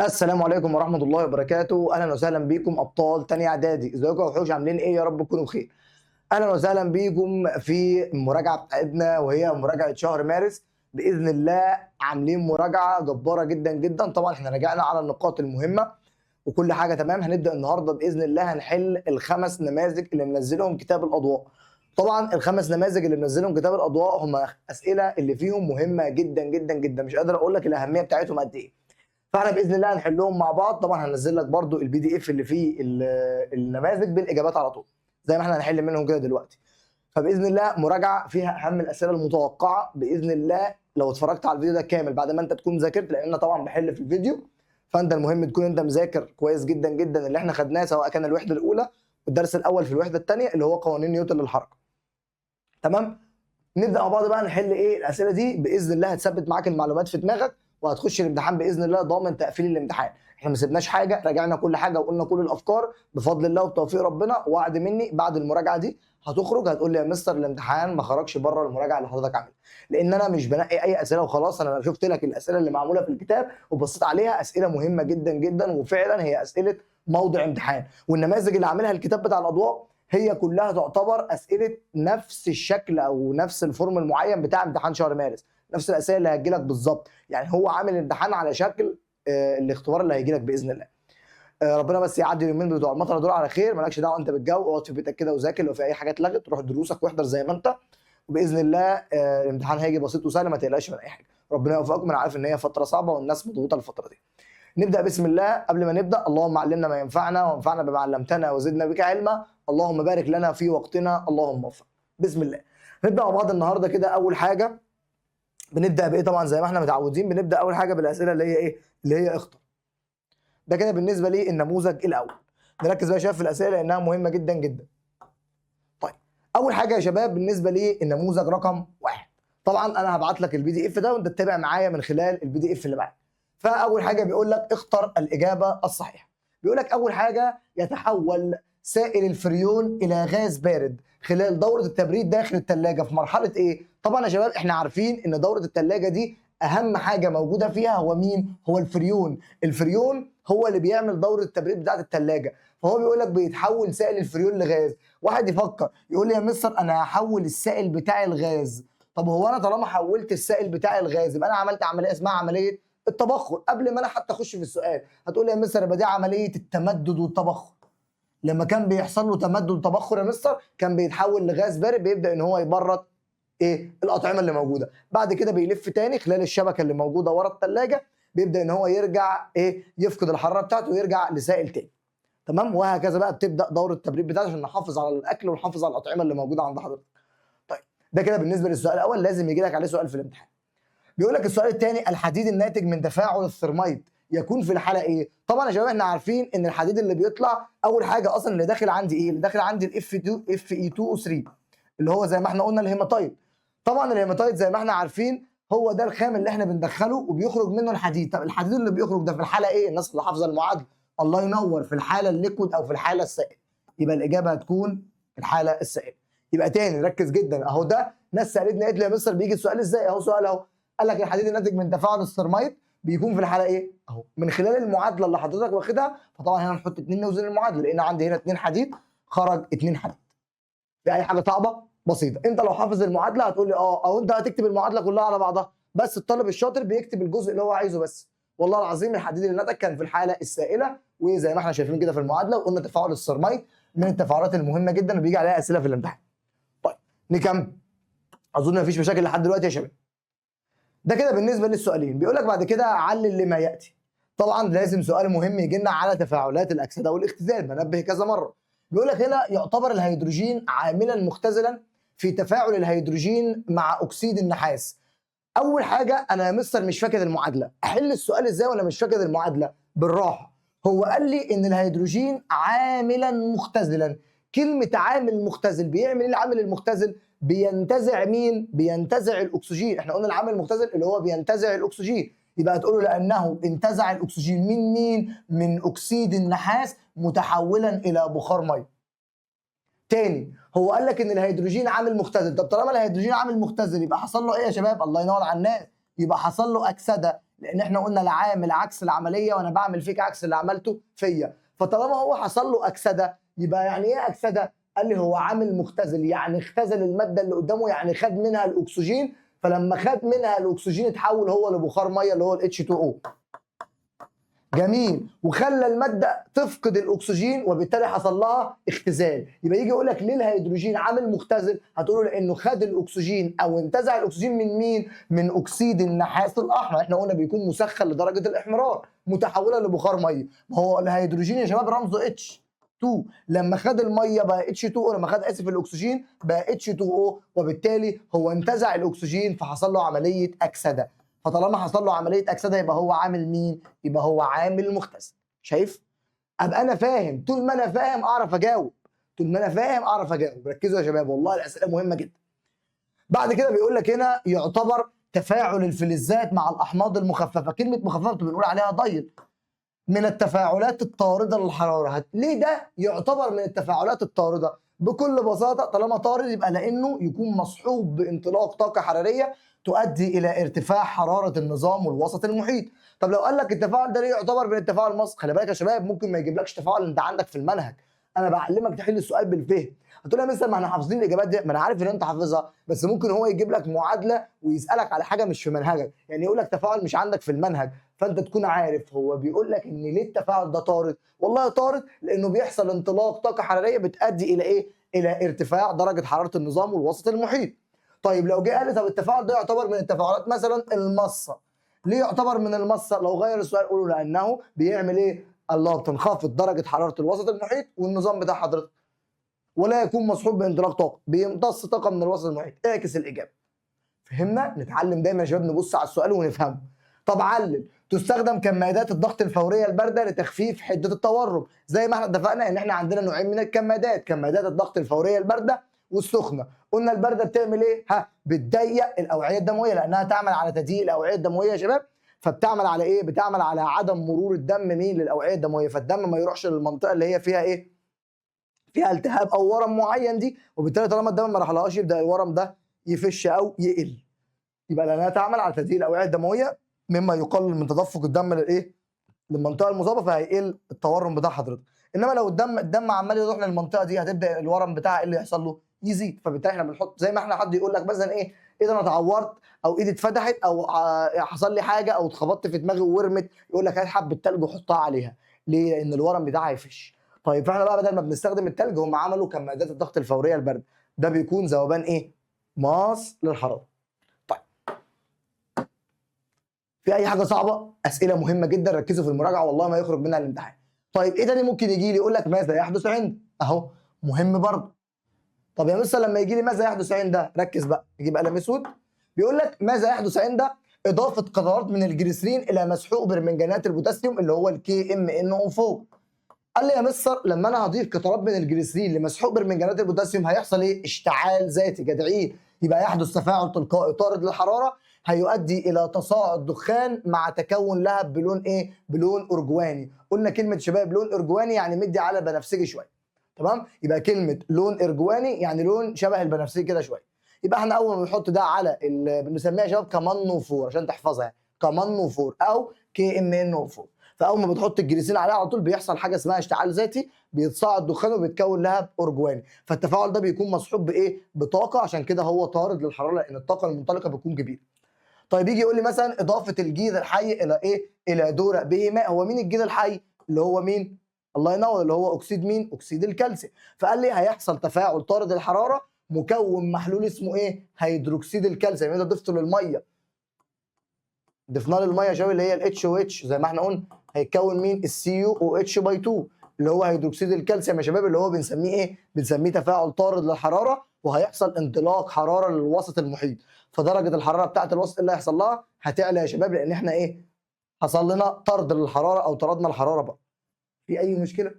السلام عليكم ورحمة الله وبركاته، أهلا وسهلا بيكم أبطال تانية إعدادي، إزيكم يا وحوش عاملين إيه؟ يا رب تكونوا بخير. أهلا وسهلا بيكم في المراجعة بتاعتنا وهي مراجعة شهر مارس، بإذن الله عاملين مراجعة جبارة جدا جدا، طبعا إحنا راجعنا على النقاط المهمة وكل حاجة تمام. هنبدأ النهاردة بإذن الله هنحل الخمس نماذج اللي منزلهم كتاب الأضواء. طبعا الخمس نماذج اللي منزلهم كتاب الأضواء هم أسئلة اللي فيهم مهمة جدا جدا جدا، مش قادر أقول لك الأهمية بتاعتهم قد إيه. فاحنا باذن الله هنحلهم مع بعض. طبعا هنزل لك برضو البي دي اف اللي فيه النماذج بالاجابات على طول زي ما احنا هنحل منهم كده دلوقتي. فباذن الله مراجعه فيها اهم الاسئله المتوقعه باذن الله. لو اتفرجت على الفيديو ده كامل بعد ما انت تكون ذاكرت، لان انا طبعا بحل في الفيديو، فانت المهم تكون انت مذاكر كويس جدا جدا اللي احنا خدناه، سواء كان الوحده الاولى والدرس الاول في الوحده الثانيه اللي هو قوانين نيوتن للحركه. تمام. نبدا مع بعض بقى نحل ايه الاسئله دي باذن الله. هتثبت معاك المعلومات في دماغك وهتخش الامتحان باذن الله ضامن تقفيل الامتحان. احنا ما سيبناش حاجه، راجعنا كل حاجه وقلنا كل الافكار بفضل الله وبتوفيق ربنا. وعد مني بعد المراجعه دي هتخرج هتقول لي يا مستر الامتحان ما خرجش بره المراجعه اللي حضرتك عاملها، لان انا مش بنقي اي اسئله وخلاص. انا شفت لك الاسئله اللي معموله في الكتاب وبصيت عليها، اسئله مهمه جدا جدا وفعلا هي اسئله موضع امتحان. والنماذج اللي عاملها الكتاب بتاع الاضواء هي كلها تعتبر اسئله نفس الشكل او نفس الفورم المعين بتاع امتحان شهر مارس، نفس الاسئله اللي هتجيلك بالظبط. يعني هو عامل امتحان على شكل الاختبار اللي هيجيلك باذن الله. ربنا بس يعدي اليومين بتوع المطره دول على خير، مالكش دعوه انت بالجو، اقعد في بيتك كده وذاكر. لو في اي حاجه اتلغت روح دروسك واحضر زي ما انت، وباذن الله الامتحان هيجي بسيط وسهل، ما تقلقش من اي حاجه. ربنا يوفقكم، انا عارف ان هي فتره صعبه والناس مضغوطه الفتره دي. نبدا بسم الله. قبل ما نبدا، اللهم علمنا ما ينفعنا وانفعنا بما علمتنا وزدنا بك علما، اللهم بارك لنا في وقتنا، اللهم وفق. بسم الله. نبدا مع بعض النهارده كده. اول حاجه بنبدا بايه؟ طبعا زي ما احنا متعودين بنبدا اول حاجه بالاسئله اللي هي ايه؟ اللي هي اختر. ده كده بالنسبه لي النموذج الاول. نركز بقى يا شباب في الاسئله لانها مهمه جدا جدا. طيب اول حاجه يا شباب بالنسبه لي النموذج رقم واحد. طبعا انا هبعت لك البي دي اف ده وانت تتابع معايا من خلال البي دي اف اللي معاك. فاول حاجه بيقول لك اختر الاجابه الصحيحه. بيقول لك اول حاجه يتحول سائل الفريون الى غاز بارد خلال دوره التبريد داخل الثلاجه في مرحله ايه؟ طبعا يا شباب احنا عارفين ان دوره الثلاجه دي اهم حاجه موجوده فيها هو مين؟ هو الفريون. الفريون هو اللي بيعمل دوره التبريد بتاعه الثلاجه. فهو بيقول لك بيتحول سائل الفريون لغاز. واحد يفكر يقول لي يا مستر انا هحول السائل بتاعي الغاز. طب هو انا طالما حولت السائل بتاعي الغاز يبقى انا عملت عمليه اسمها عمليه التبخر. قبل ما انا حتى اخش في السؤال هتقول لي يا مستر يبقى دي عمليه التمدد والتبخر. لما كان بيحصل له تمدد وتبخر يا مستر كان بيتحول لغاز بارد بيبدا ان هو يبرد ايه؟ الاطعمه اللي موجوده. بعد كده بيلف تاني خلال الشبكه اللي موجوده ورا الثلاجه، بيبدا ان هو يرجع ايه؟ يفقد الحراره بتاعته ويرجع لسائل تاني. تمام. وهكذا بقى بتبدا دوره التبريد بتاعته عشان نحافظ على الاكل ونحافظ على الاطعمه اللي موجوده عند حضرتك. طيب ده كده بالنسبه للسؤال الاول، لازم يجي لك عليه سؤال في الامتحان. بيقول لك السؤال الثاني الحديد الناتج من تفاعل الثرميد يكون في الحاله ايه؟ طبعا يا شباب احنا عارفين ان الحديد اللي بيطلع اول حاجه اصلا اللي داخل عندي ايه؟ اللي داخل عندي الاف 2 اف اي 2 او 3 اللي هو زي ما احنا قلنا الهيماتايد. طبعا الهيماتايد زي ما احنا عارفين هو ده الخام اللي احنا بندخله وبيخرج منه الحديد. طب الحديد اللي بيخرج ده في الحاله ايه؟ الناس اللي حافظه المعادله الله ينور، في الحاله الليكويد او في الحاله السائل. يبقى الاجابه هتكون الحاله السائله. يبقى تاني ركز جدا اهو. ده ناس سالتني قالت لي يا مستر بيجي السؤال ازاي؟ اهو سؤال اهو. قال لك الحديد الناتج من تفاعل السرمايد بيكون في الحاله ايه؟ اهو من خلال المعادله اللي حضرتك واخدها. فطبعا هنا نحط 2 نوزن المعادله لان عندي هنا 2 حديد خرج 2 حديد. في اي حاجه صعبه؟ بسيطه. انت لو حافظ المعادله هتقول لي او انت هتكتب المعادله كلها على بعضها، بس الطالب الشاطر بيكتب الجزء اللي هو عايزه بس. والله العظيم الحديد اللي نتج كان في الحاله السائله، وزي ما احنا شايفين كده في المعادله وقلنا تفاعل السرمايد من التفاعلات المهمه جدا وبيجي عليها اسئله في الامتحان. طيب نكمل. اظن مفيش مشاكل لحد دلوقتي يا شباب. ده كده بالنسبه للسؤالين. بيقول لك بعد كده علل لما ياتي. طبعا لازم سؤال مهم يجي لنا على تفاعلات الاكسده والاختزال، بنبه كذا مره. بيقول لك هنا يعتبر الهيدروجين عاملا مختزلا في تفاعل الهيدروجين مع اكسيد النحاس. اول حاجه انا يا مستر مش فاكر المعادله، احل السؤال ازاي وانا مش فاكر المعادله؟ بالراحه. هو قال لي ان الهيدروجين عاملا مختزلا. كلمه عامل مختزل بيعمل ايه؟ العامل المختزل بينتزع مين؟ بينتزع الاكسجين. احنا قلنا العامل المختزل اللي هو بينتزع الاكسجين. يبقى هتقول له لانه انتزع الاكسجين من مين؟ من اكسيد النحاس متحولا الى بخار ميه. تاني هو قال لك ان الهيدروجين عامل مختزل. طب طالما الهيدروجين عامل مختزل يبقى حصل له ايه يا شباب؟ الله ينور على الناس. يبقى حصل له اكسده. لان احنا قلنا العامل عكس العمليه وانا بعمل فيك عكس اللي عملته فيا. فطالما هو حصل له اكسده، يبقى يعني ايه اكسده؟ قال لي هو عامل مختزل، يعني اختزل الماده اللي قدامه، يعني خد منها الاكسجين، فلما خد منها الاكسجين اتحول هو لبخار ميه اللي هو ال H2O. جميل، وخلى الماده تفقد الاكسجين وبالتالي حصل لها اختزال. يبقى يجي يقول لك ليه الهيدروجين عامل مختزل؟ هتقول له لانه خد الاكسجين او انتزع الاكسجين من مين؟ من اكسيد النحاس الاحمر، احنا قلنا بيكون مسخن لدرجه الاحمرار متحوله لبخار ميه. ما هو الهيدروجين يا شباب رمزه H2، لما خد الميه بقى H2O، لما خد اسف الاكسجين بقى H2O، وبالتالي هو انتزع الاكسجين فحصل له عمليه اكسده. فطالما حصل له عمليه اكسده يبقى هو عامل مين؟ يبقى هو عامل مختزل. شايف؟ ابقى انا فاهم، طول ما انا فاهم اعرف اجاوب، طول ما انا فاهم اعرف اجاوب. ركزوا يا شباب والله الاسئله مهمه جدا. بعد كده بيقول لك هنا يعتبر تفاعل الفلزات مع الاحماض المخففه، كلمه مخففه بنقول عليها ضيل، من التفاعلات الطارده للحراره. ليه ده يعتبر من التفاعلات الطارده؟ بكل بساطه طالما طارد يبقى لانه يكون مصحوب بانطلاق طاقه حراريه تؤدي الى ارتفاع حراره النظام والوسط المحيط. طب لو قال لك التفاعل ده ليه يعتبر من التفاعل المصري؟ خلي بالك يا شباب ممكن ما يجيبلكش تفاعل انت عندك في المنهج، انا بعلمك تحل السؤال بالفهم. هتقول لي مثلا ما احنا حافظين الاجابات دي، ما انا عارف ان انت حافظها، بس ممكن هو يجيب لك معادله ويسالك على حاجه مش في منهجك، يعني يقول لك تفاعل مش عندك في المنهج، فانت تكون عارف هو بيقول لك ان ليه التفاعل ده طارد. والله طارد لانه بيحصل انطلاق طاقه حراريه بتؤدي الى ايه؟ الى ارتفاع درجه حراره النظام والوسط المحيط. طيب لو جه قال لي طب التفاعل ده يعتبر من التفاعلات مثلا المصه، ليه يعتبر من المصه؟ لو غير السؤال قوله لانه بيعمل ايه؟ الله، بتنخفض درجه حراره الوسط المحيط والنظام بتاع حضرتك، ولا يكون مصحوب بانطلاق طاقه، بيمتص طاقه من الوسط المحيط. اعكس الاجابه. فهمنا؟ نتعلم دايما يا شباب نبص على السؤال ونفهمه. طب علل. تستخدم كمادات الضغط الفوريه البارده لتخفيف حده التورم، زي ما احنا اتفقنا ان احنا عندنا نوعين من الكمادات، كمادات الضغط الفوريه البارده والسخنه. قلنا البارده بتعمل ايه؟ بتضيق الاوعيه الدمويه لانها تعمل على تضييق الاوعيه الدمويه يا شباب. فبتعمل على ايه؟ بتعمل على عدم مرور الدم مين؟ للاوعيه الدمويه، فالدم ما يروحش للمنطقه اللي هي فيها ايه؟ فيها التهاب او ورم معين دي، وبالتالي طالما الدم ما راحلهاش يبدا الورم ده يفش او يقل. يبقى لانها تعمل على تضييق الاوعيه الدمويه مما يقلل من تدفق الدم للايه؟ للمنطقه المصابه، فهيقل التورم بتاع حضرتك. انما لو الدم عمال يروح للمنطقه دي هتبدا الورم بتاعها ايه اللي يحصل له؟ يزيد. فبالتالي احنا بنحط زي ما احنا حد يقول لك مثلا ايه؟ اذا انا اتعورت او ايدي اتفتحت او حصل لي حاجه او اتخبطت في دماغي وورمت، يقول لك هات حبه تلج وحطها عليها. ليه؟ لان الورم بتاعها يفش. طيب فاحنا بقى بدل ما بنستخدم التلج هم عملوا كمادات الضغط الفوريه البارده، ده بيكون ذوبان ايه؟ ماس للحراره. في اي حاجه صعبه؟ اسئله مهمه جدا، ركزوا في المراجعه والله ما يخرج منها الامتحان. طيب ايه تاني ممكن يجي لي؟ يقول لك ماذا يحدث عند، اهو مهم برضه. طب يا مستر لما يجي لي ماذا يحدث عند، ركز بقى، يجيب قلم اسود. بيقول لك ماذا يحدث عند اضافه قطرات من الجليسرين الى مسحوق برمنجانات البوتاسيوم اللي هو KMnO4. قال لي يا مستر لما انا هضيف قطرات من الجليسرين لمسحوق برمنجانات البوتاسيوم هيحصل ايه؟ اشتعال ذاتي. جدعين، يبقى يحدث تفاعل تلقائي طارد للحراره هيؤدي الى تصاعد دخان مع تكون لهب بلون ايه؟ بلون ارجواني. قلنا كلمه شباب لون ارجواني يعني مدي على بنفسجي شويه، تمام؟ يبقى كلمه لون ارجواني يعني لون شبه البنفسجي كده شويه. يبقى احنا اول ما بنحط ده على بنسميها يا شباب كمانوفور عشان تحفظها، يعني كمانوفور او KMnO4. فاول ما بتحط الجليسين عليها على طول بيحصل حاجه اسمها اشتعال ذاتي، بيتصاعد دخانه وبيتكون لهب ارجواني. فالتفاعل ده بيكون مصحوب بايه؟ بطاقه، عشان كده هو طارد للحراره لان الطاقه المنطلقه بتكون كبيره. طيب يجي يقول لي مثلا اضافه الجير الحي الى ايه؟ الى دورق به ماء. هو مين الجير الحي؟ اللي هو مين؟ الله ينور، اللي هو اكسيد مين؟ اكسيد الكالسيوم. فقال لي هيحصل تفاعل طارد الحراره مكون محلول اسمه ايه؟ هيدروكسيد الكالسيوم. انت ضفته للميه، ضفنا للميه يا شباب اللي هي ال HOH زي ما احنا قلنا، هيتكون مين؟ ال CuOH باي 2 اللي هو هيدروكسيد الكالسيوم يا شباب، اللي هو بنسميه ايه؟ بنسميه تفاعل طارد للحراره، وهيحصل انطلاق حراره للوسط المحيط. فدرجه الحراره بتاعت الوسط اللي هيحصل لها هتعلى يا شباب، لان احنا ايه؟ حصل لنا طرد للحراره او طردنا الحراره بقى. في اي مشكله؟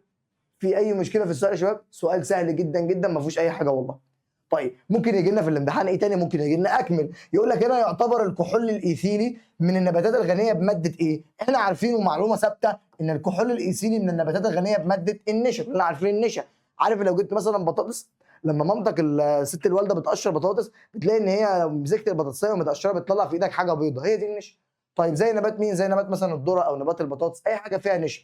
في اي مشكله في السؤال يا شباب؟ سؤال سهل جدا جدا ما فيهوش اي حاجه والله. طيب ممكن يجي لنا في الامتحان ايه تاني؟ ممكن يجي لنا اكمل، يقول لك هنا يعتبر الكحول الايثيلي من النباتات الغنيه بماده ايه؟ احنا عارفين ومعلومه ثابته ان الكحول الايثيلي من النباتات الغنيه بماده النشا، كلنا عارفين النشا. عارف لو جبت مثلا بطاطس، لما مامتك الست الوالده بتقشر بطاطس بتلاقي ان هي مسكت البطاطسيه ومتقشره بتطلع في ايدك حاجه بيضه، هي دي النشا. طيب زي نبات مين؟ زي نبات مثلا الذره او نبات البطاطس، اي حاجه فيها نشا.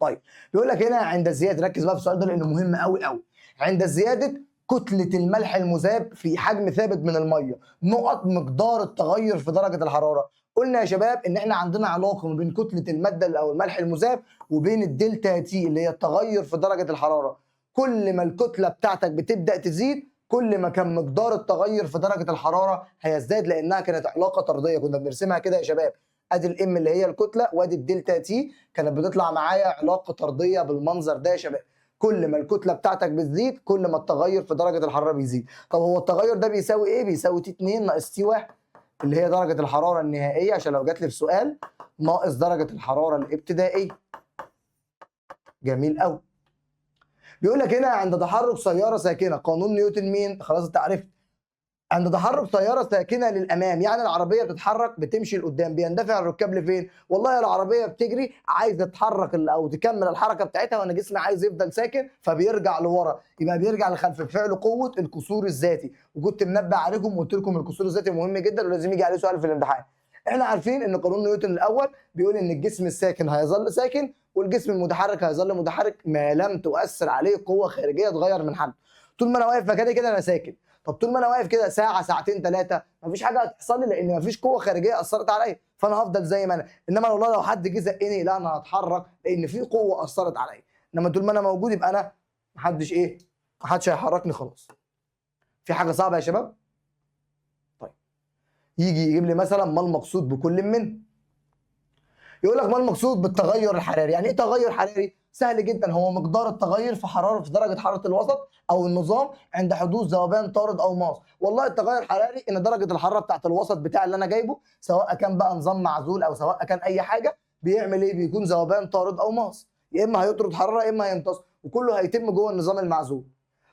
طيب بيقول لك هنا عند زياده، ركز بقى في السؤال ده لانه مهم قوي قوي. عند زياده كتله الملح المذاب في حجم ثابت من الميه، نقط مقدار التغير في درجه الحراره. قلنا يا شباب ان احنا عندنا علاقه ما بين كتله الماده او الملح المذاب وبين الدلتا تي اللي هي التغير في درجه الحراره. كل ما الكتله بتاعتك بتبدا تزيد كل ما كان مقدار التغير في درجه الحراره هيزداد، لانها كانت علاقه طرديه كنا بنرسمها كده يا شباب. ادي الام اللي هي الكتله وادي الدلتا تي، كانت بتطلع معايا علاقه طرديه بالمنظر ده يا شباب. كل ما الكتله بتاعتك بتزيد كل ما التغير في درجه الحراره بيزيد. طب هو التغير ده بيساوي ايه؟ بيساوي تي 2 ناقص تي 1 اللي هي درجه الحراره النهائيه، عشان لو جات لي في سؤال ناقص درجه الحراره الابتدائيه. جميل قوي. بيقول لك هنا عند تحرك سياره ساكنه، قانون نيوتن مين؟ خلاص انت عرفت. عند تحرك سيارة ساكنة للأمام، يعني العربية بتتحرك بتمشي لقدام، بيندفع الركاب لفين؟ والله العربية بتجري عايزة تتحرك أو تكمل الحركة بتاعتها وأنا جسمي عايز يفضل ساكن فبيرجع لورا، يبقى بيرجع لخلف بفعل قوة الكسور الذاتي، وكنت منبه عليكم وقلت لكم الكسور الذاتي مهم جدا ولازم يجي عليه سؤال في الامتحان. احنا عارفين ان قانون نيوتن الاول بيقول ان الجسم الساكن هيظل ساكن والجسم المتحرك هيظل متحرك ما لم تؤثر عليه قوة خارجية تغير من حجمه. طول ما انا واقف مكاني كده انا ساكن. طب طول ما انا واقف كده ساعه ساعتين ثلاثه مفيش حاجه هتحصل لي لان مفيش قوه خارجيه اثرت عليا، فانا هفضل زي ما انا. انما والله لو حد جه زقني لا انا هتحرك لان في قوه اثرت عليا. انما طول ما انا موجود يبقى انا محدش ايه؟ محدش هيحركني خلاص. في حاجه صعبه يا شباب؟ طيب يجي يجيب لي مثلا ما المقصود بكل من، يقول لك ما المقصود بالتغير الحراري؟ يعني ايه تغير حراري؟ سهل جدا، هو مقدار التغير في حراره في درجه حراره الوسط او النظام عند حدوث ذوبان طارد او ماس. والله التغير الحراري ان درجه الحراره بتاعت الوسط بتاع اللي انا جايبه سواء كان بقى نظام معزول او سواء كان اي حاجه بيعمل ايه؟ بيكون ذوبان طارد او ماس، يا اما هيطرد حراره يا اما هيمتص، وكله هيتم جوه النظام المعزول.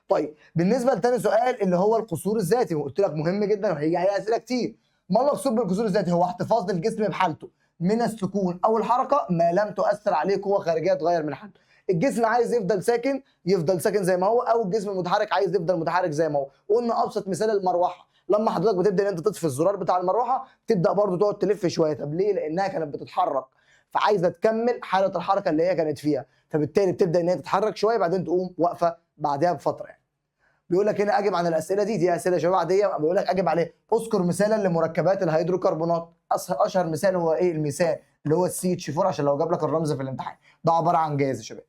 طيب بالنسبه لتاني سؤال اللي هو القصور الذاتي، وقلت لك مهم جدا وهيجي عليه اسئله كتير. ما المقصود بالقصور الذاتي؟ هو احتفاظ الجسم بحالته من السكون او الحركه ما لم تؤثر عليه قوه خارجيه تغير من حالته. الجسم عايز يفضل ساكن يفضل ساكن زي ما هو، او الجسم المتحرك عايز يفضل متحرك زي ما هو. وقلنا ابسط مثال المروحه، لما حضرتك بتبدا ان انت تطفي الزرار بتاع المروحه تبدا برضو تقعد تلف شويه. طب ليه؟ لانها كانت بتتحرك فعايزه تكمل حاله الحركه اللي هي كانت فيها، فبالتالي بتبدا ان هي تتحرك شويه بعدين تقوم واقفه بعدها بفتره يعني. بيقول لك هنا اجب عن الاسئله دي اسئله يا شباب عاديه، بيقول لك اجب عليها. اذكر مثالا لمركبات الهيدروكربونات. اشهر مثال هو ايه؟ المثال اللي هو السي اتش 4 عشان لو جاب لك الرمز في الامتحان، ده عباره عن جاز يا شباب.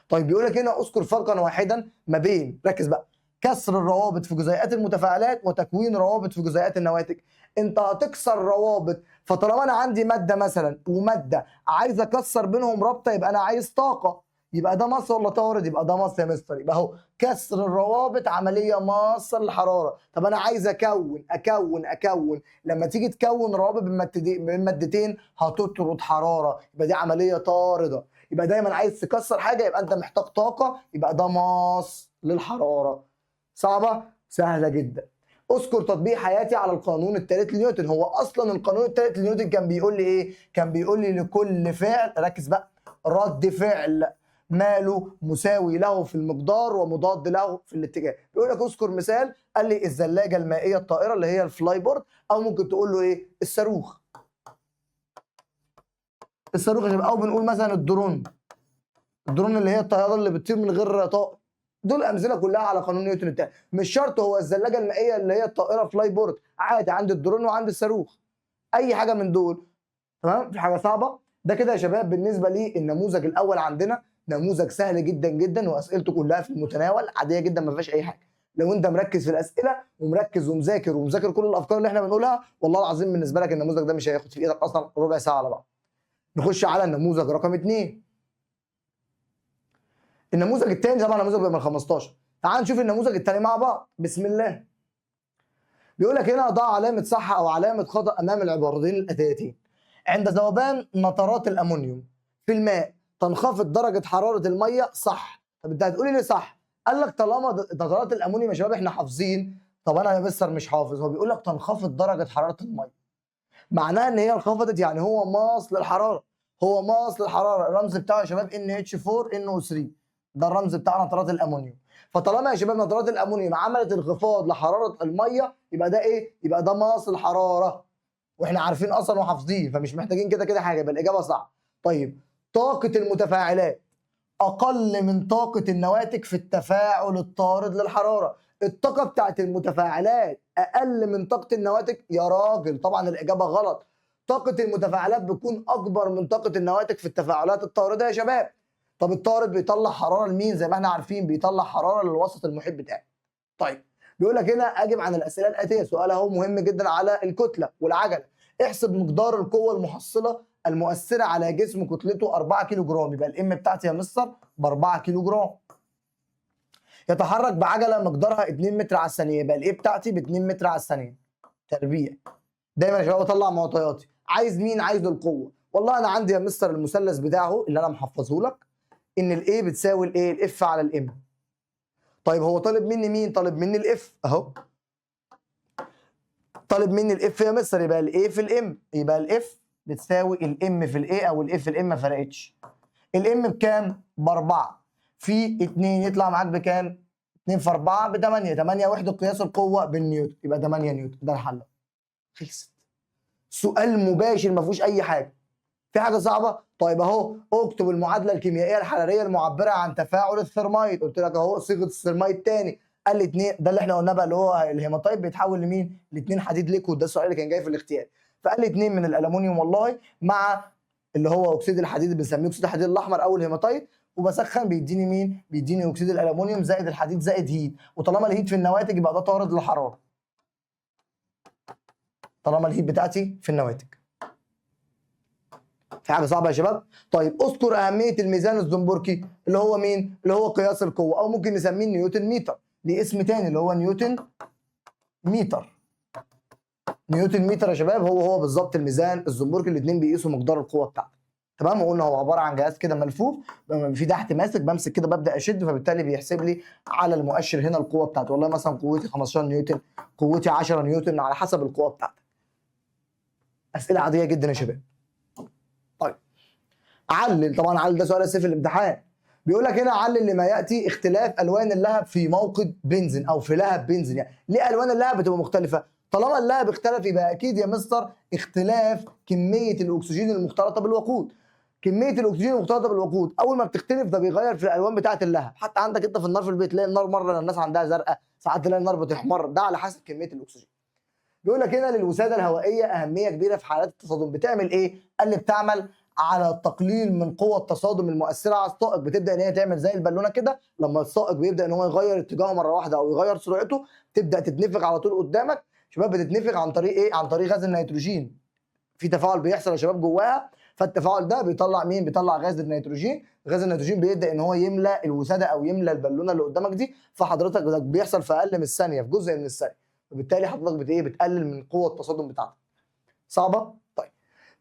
طيب بيقول لك هنا اذكر فرقا واحدا ما بين، ركز بقى، كسر الروابط في جزيئات المتفاعلات وتكوين روابط في جزيئات النواتج. انت هتكسر روابط، فطالما انا عندي ماده مثلا وماده عايز اكسر بينهم رابطه يبقى انا عايز طاقه، يبقى ده ماس ولا طارد؟ يبقى ده ماس يا مستر. يبقى اهو كسر الروابط عمليه ماس للحراره. طب انا عايز اكون لما تيجي تكون روابط بين مادتين هتطرد حراره، يبقى دي عمليه طارده. يبقى دايما عايز تكسر حاجه يبقى انت محتاج طاقه، يبقى ده ماس للحراره. صعبه؟ سهله جدا. اذكر تطبيق حياتي على القانون الثالث لنيوتن. هو اصلا القانون الثالث لنيوتن كان بيقول لي ايه؟ كان بيقول لي لكل فعل، ركز بقى، رد فعل ماله مساوي له في المقدار ومضاد له في الاتجاه. بيقول لك اذكر مثال، قال لي الزلاجه المائيه الطائره اللي هي الفلاي بورد، او ممكن تقول له ايه؟ الصاروخ. الصاروخ يا شباب، او بنقول مثلا الدرون. الدرون اللي هي الطياره اللي بتطير من غير طائر. دول امثله كلها على قانون نيوتن الثاني. مش شرط هو الزلاجه المائيه اللي هي الطائره فلاي بورد، عادي عندي الدرون وعندي الصاروخ، اي حاجه من دول. تمام؟ في حاجه صعبه؟ ده كده يا شباب بالنسبه لي النموذج الاول عندنا، نموذج سهل جدا جدا واسئلته كلها في المتناول عاديه جدا ما فيهاش اي حاجه. لو انت مركز في الاسئله ومركز ومذاكر كل الافكار اللي احنا بنقولها والله العظيم بالنسبه لك النموذج ده مش هياخد في ايدك اصلا ربع ساعه على بعض. نخش على النموذج رقم 2. النموذج الثاني طبعا نموذج من 15. تعال نشوف النموذج الثاني مع بعض، بسم الله. بيقول لك هنا ضع علامه صح او علامه خطا امام العبارتين الاتيتين. عند ذوبان نترات الامونيوم في الماء تنخفض درجه حراره الميه، صح. طب انت هتقولي ليه صح؟ قال لك طالما نترات الامونيوم يا شباب احنا حافظين. طب انا يا مستر مش حافظ، هو بيقول لك تنخفض درجه حراره الميه، معناها ان هي انخفضت، يعني هو ماس للحراره. هو ماس للحراره، الرمز بتاعه يا شباب NH4NO3، ده الرمز بتاع نترات الامونيوم. فطالما يا شباب نترات الامونيوم عملت انخفاض لحراره الميه يبقى ده ايه؟ يبقى ده ماس الحراره. واحنا عارفين اصلا وحافظين، فمش محتاجين كده كده حاجه، يبقى الاجابه صح. طيب طاقه المتفاعلات اقل من طاقه النواتج في التفاعل الطارد للحراره. الطاقه بتاعت المتفاعلات اقل من طاقه النواتج يا راجل، طبعا الاجابه غلط. طاقه المتفاعلات بتكون اكبر من طاقه النواتج في التفاعلات الطارده يا شباب. طب الطارد بيطلع حراره لمين؟ زي ما احنا عارفين بيطلع حراره للوسط المحيط بتاعه. طيب بيقول لك هنا اجب عن الاسئله الاتيه. سؤال اهو مهم جدا على الكتله والعجله. احسب مقدار القوه المحصله المؤثره على جسم كتلته 4 كيلو جرام. يبقى الام بتاعتي يا مستر ب 4 كيلو جرام. يتحرك بعجله مقدارها 2 متر على الثانيه. يبقى الايه بتاعتي ب 2 متر على الثانيه. تربيع. دايما يا شباب اطلع معطياتي. عايز مين؟ عايز القوه. والله انا عندي يا مستر المثلث بتاعه اللي انا محفظه لك ان الايه بتساوي الايه؟ الاف على الام. طيب هو طالب مني مين؟ طالب مني الاف اهو. طالب مني الاف يا مستر، يبقى الايه في الام. يبقى الاف بتساوي الام في الايه، او الاف في الام ما فرقتش. الام بكام؟ باربعه في 2 يطلع معاك بكام؟ 2 في 4 ب 8. 8 وحده قياس القوه بالنيوتن، يبقى 8 نيوتن. ده الحل. خلصت. سؤال مباشر ما فيهوش اي حاجه. في حاجه صعبه؟ طيب اهو اكتب المعادله الكيميائيه الحراريه المعبره عن تفاعل الثرمايد. قلت لك اهو صيغه الثرمايد تاني. قال لي 2، ده اللي احنا قلناه بقى اللي هو الهيماتايت بيتحول لمين؟ ل2 حديد ليكويد. ده السؤال اللي كان جاي في الاختيار. فقال لي 2 من الالومنيوم والله مع اللي هو اكسيد الحديد اللي بنسميه اكسيد الحديد الاحمر او الهيماتايت، وبسخن بيديني مين؟ بيديني اكسيد الالومنيوم زائد الحديد زائد هيت. وطالما الهيت في النواتج يبقى ده طارد للحراره. طالما الهيت بتاعتي في النواتج. في حاجه صعبه يا شباب؟ طيب اذكر اهميه الميزان الزنبركي اللي هو مين؟ اللي هو قياس القوه، او ممكن نسميه نيوتن متر. ليه اسم تاني اللي هو نيوتن متر. نيوتن متر يا شباب هو بالظبط الميزان الزنبركي. الاثنين بيقيسوا مقدار القوه بتاعته. تمام. وقلنا هو عباره عن جهاز كده ملفوف في تحت ماسك، بمسك كده ببدا اشد، فبالتالي بيحسب لي على المؤشر هنا القوه بتاعته. والله مثلا قوتي 15 نيوتن، قوتي 10 نيوتن، على حسب القوه بتاعتك. اسئله عاديه جدا يا شباب. طيب علل. طبعا علل ده سؤال اساسي في الامتحان. بيقول لك هنا علل لما ياتي اختلاف الوان اللهب في موقد بنزين او في لهب بنزين. يعني ليه الوان اللهب بتبقى مختلفه؟ طالما اللهب اختلف يبقى اكيد يا مستر اختلاف كميه الاكسجين المختلطه بالوقود. كميه الاكسجين المختلطه بالوقود اول ما بتختلف ده بيغير في الالوان بتاعه اللهب. حتى عندك انت في النار في البيت تلاقي النار مره الناس عندها زرقاء، ساعات تلاقي النار بتحمر، ده على حسب كميه الاكسجين. بيقول لك هنا للوساده الهوائيه اهميه كبيره في حالات التصادم. بتعمل ايه؟ قال لي بتعمل على التقليل من قوه التصادم المؤثره على السائق. بتبدا ان هي تعمل زي البالونه كده، لما السائق بيبدا ان هو يغير اتجاهه مره واحده او يغير سرعته تبدا تتنفخ على طول قدامك. شباب بتتنفخ عن طريق ايه؟ عن طريق غاز النيتروجين. في تفاعل بيحصل يا شباب جواها، فالتفاعل ده بيطلع مين؟ بيطلع غاز النيتروجين. غاز النيتروجين بيبدا ان هو يملى الوساده او يملى البالونه اللي قدامك دي، فحضرتك ده بيحصل في اقل من الثانيه، في جزء من الثانيه، وبالتالي حضرتك بتقلل من قوه التصادم بتاعتك. صعبه؟ طيب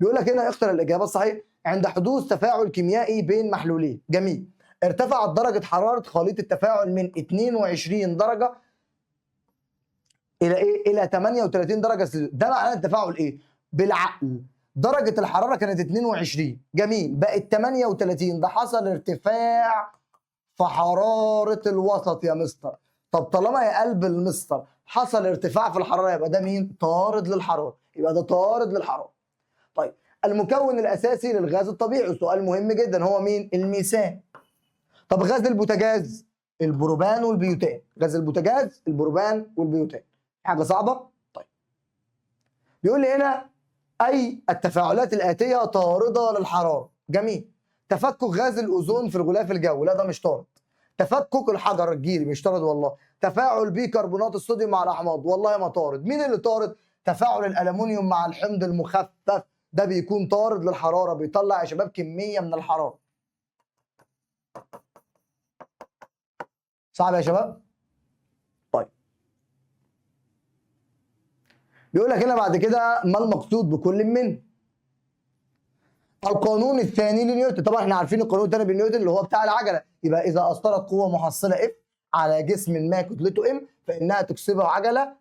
بيقول لك هنا اختر الاجابه الصحيحه. عند حدوث تفاعل كيميائي بين محلولين. جميل. ارتفعت درجه حراره خليط التفاعل من 22 درجه الى ايه؟ الى 38 درجه سلسيوس. ده معناه التفاعل ايه؟ بالعقل درجه الحراره كانت 22، جميل، بقت 38. ده حصل ارتفاع في حراره الوسط يا مستر. طب طالما يا قلب المستر حصل ارتفاع في الحراره يبقى ده مين؟ طارد للحراره. يبقى ده طارد للحراره. طيب المكون الاساسي للغاز الطبيعي، سؤال مهم جدا، هو مين؟ الميثان. طب غاز البوتاجاز؟ البروبان والبيوتان. غاز البوتاجاز البروبان والبيوتان. حاجه صعبه؟ طيب بيقول لي هنا اي التفاعلات الاتيه طارده للحراره. جميل. تفكك غاز الاوزون في الغلاف الجوي، لا ده مش طارد. تفكك الحجر الجيري مش طارد والله. تفاعل بيكربونات الصوديوم مع الاحماض والله ما طارد. مين اللي طارد؟ تفاعل الالومنيوم مع الحمض المخفف، ده بيكون طارد للحراره، بيطلع يا شباب كميه من الحراره. صعب يا شباب؟ طيب بيقول لك هنا بعد كده ما المقصود بكل من القانون الثاني لنيوتن. طبعا احنا عارفين القانون الثاني لنيوتن اللي هو بتاع العجله. يبقى اذا اثرت قوه محصله اف على جسم ما كتلته ام فانها تكسبه عجله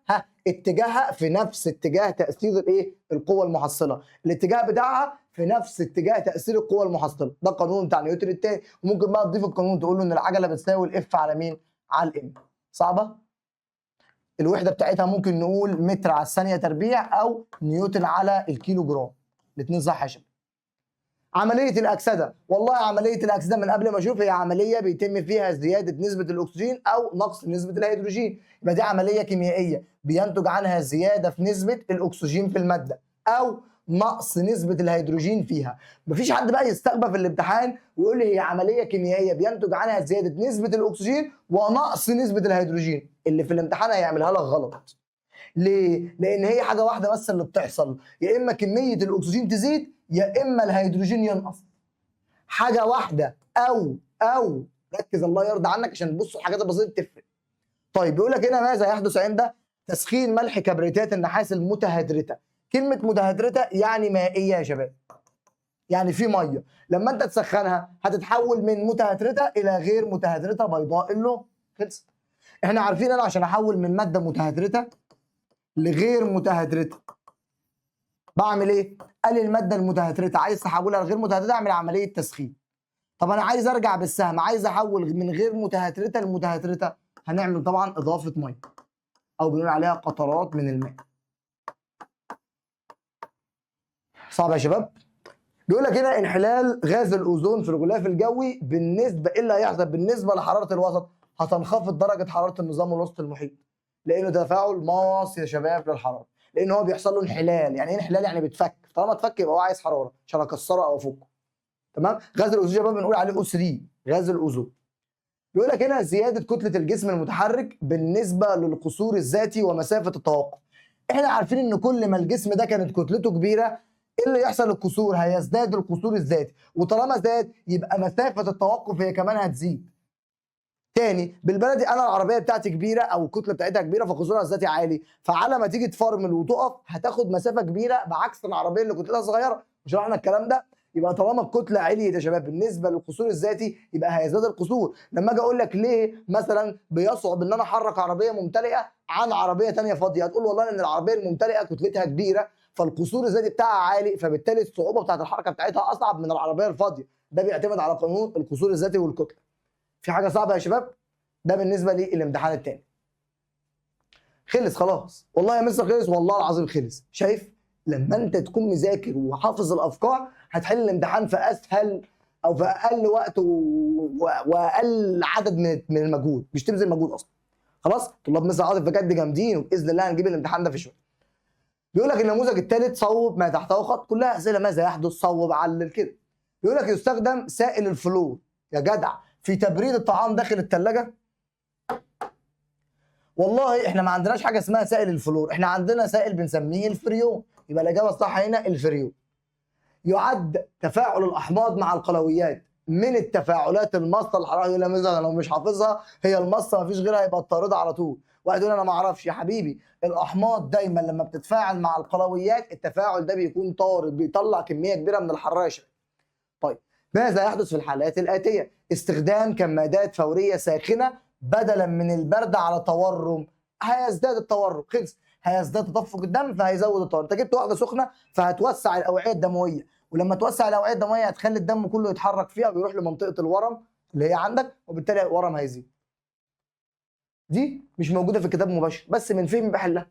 اتجاهها في نفس اتجاه تاثير الايه؟ القوه المحصله. الاتجاه بتاعها في نفس اتجاه تاثير القوه المحصله. ده القانون بتاع نيوتن الثاني. وممكن بقى تضيف القانون تقول له ان العجله بتساوي الاف على مين؟ على الام. صعبه؟ الوحده بتاعتها ممكن نقول متر على الثانيه تربيع او نيوتن على الكيلو جرام. الاثنين صح يا شباب. عمليه الاكسده، والله عمليه الاكسده من قبل ما اشوف هي عمليه بيتم فيها زياده نسبه الاكسجين او نقص نسبه الهيدروجين، يبقى دي عمليه كيميائيه بينتج عنها زياده في نسبه الاكسجين في الماده او نقص نسبه الهيدروجين فيها. مفيش حد بقى يستخبى في الامتحان ويقول لي هي عمليه كيميائيه بينتج عنها زياده نسبه الاكسجين ونقص نسبه الهيدروجين، اللي في الامتحان هيعملها لك غلط. ليه؟ لان هي حاجه واحده بس اللي بتحصل، يا اما كميه الاكسجين تزيد يا اما الهيدروجين ينقص. حاجه واحده او ركز الله يرضى عنك عشان تبص الحاجات البسيطه بتفرق. طيب بيقول لك هنا ماذا يحدث عند تسخين ملح كبريتات النحاس المتهدرته. كلمه متهدرته يعني مائيه يا شباب، يعني في ميه، لما انت تسخنها هتتحول من متهدرته الى غير متهدرته بيضاء اللون. خلص. احنا عارفين انا عشان احول من ماده متهدرته لغير متهدرته بعمل ايه؟ قال الماده المتهدرته عايز تحولها لغير متهدرته اعمل عمليه تسخين. طب انا عايز ارجع بالسهم، عايز احول من غير متهدرته لمتهدرته، هنعمل طبعا اضافه ميه او بنقول عليها قطرات من الماء. صعب يا شباب؟ بيقول لك هنا انحلال غاز الاوزون في الغلاف الجوي بالنسبه ايه اللي هيحصل بالنسبه لحراره الوسط؟ هتنخفض درجه حراره النظام الوسط المحيط. لانه تفاعل ماس يا شباب للحراره، لان هو بيحصل له انحلال. يعني ايه انحلال؟ يعني بيتفك، طالما اتفك يبقى هو عايز حراره عشان اكسره او افكه. تمام؟ غاز الاوزون يا شباب بنقول عليه او 3 غاز الاوزون. بيقول لك هنا زياده كتله الجسم المتحرك بالنسبه للقصور الذاتي ومسافه التوقف. احنا عارفين ان كل ما الجسم ده كانت كتلته كبيره ايه اللي يحصل؟ القصور هيزداد القصور الذاتي، وطالما زاد يبقى مسافه التوقف هي كمان هتزيد. تاني بالبلدي انا العربيه بتاعتي كبيره او الكتله بتاعتها كبيره فقصورها الذاتي عالي، فعلى ما تيجي تفرمل وتقف هتاخد مسافه كبيره بعكس العربيه اللي كتلتها صغيره. شرحنا الكلام ده. يبقى طالما الكتله عليت يا شباب بالنسبه للقصور الذاتي يبقى هيزداد القصور. لما اجي اقول لك ليه مثلا بيصعب ان انا احرك عربيه ممتلئه عن عربيه ثانيه فاضيه، هتقول والله ان العربيه الممتلئه كتلتها كبيره فالقصور الذاتي بتاعها عالي، فبالتالي الصعوبه بتاعت الحركه بتاعتها اصعب من العربيه الفاضيه. ده بيعتمد على قانون القصور الذاتي والكتله. في حاجه صعبه يا شباب؟ ده بالنسبه للامتحان الثاني. خلص خلاص، والله يا مستر خلص، والله العظيم خلص. شايف؟ لما انت تكون مذاكر وحافظ الافكار هتحل الامتحان في اسهل او في اقل وقت واقل عدد من المجهود، مش تبذل مجهود اصلا. خلاص؟ طلاب مستر عاطف بجد جامدين وباذن الله هنجيب الامتحان ده في شويه. بيقول لك النموذج الثالث صوب ما تحته خط، كلها اسئله ماذا يحدث، صوب، علل كده. بيقول لك يستخدم سائل الفلور يا جدع في تبريد الطعام داخل الثلاجه. والله احنا ما عندناش حاجه اسمها سائل الفلور، احنا عندنا سائل بنسميه الفريون. يبقى الاجابه الصح هنا الفريون. يعد تفاعل الاحماض مع القلويات من التفاعلات المصه الحراريه. يقول لي مثلا لو مش حافظها هي المصه ما فيش غيرها يبقى الطارده على طول. واحد يقول انا ما اعرفش. يا حبيبي الاحماض دايما لما بتتفاعل مع القلويات التفاعل ده بيكون طارد، بيطلع كميه كبيره من الحراشه. طيب ماذا يحدث في الحالات الاتيه؟ استخدام كمادات فوريه ساخنه بدلا من البرد على تورم. هيزداد التورم. خلص. هيزداد تدفق الدم فهيزود التورم. انت جبت واحده سخنه فهتوسع الاوعيه الدمويه، ولما توسع الاوعيه الدمويه هتخلي الدم كله يتحرك فيها ويروح لمنطقه الورم اللي هي عندك، وبالتالي الورم هيزيد. دي مش موجوده في الكتاب مباشر بس من فين بحلها.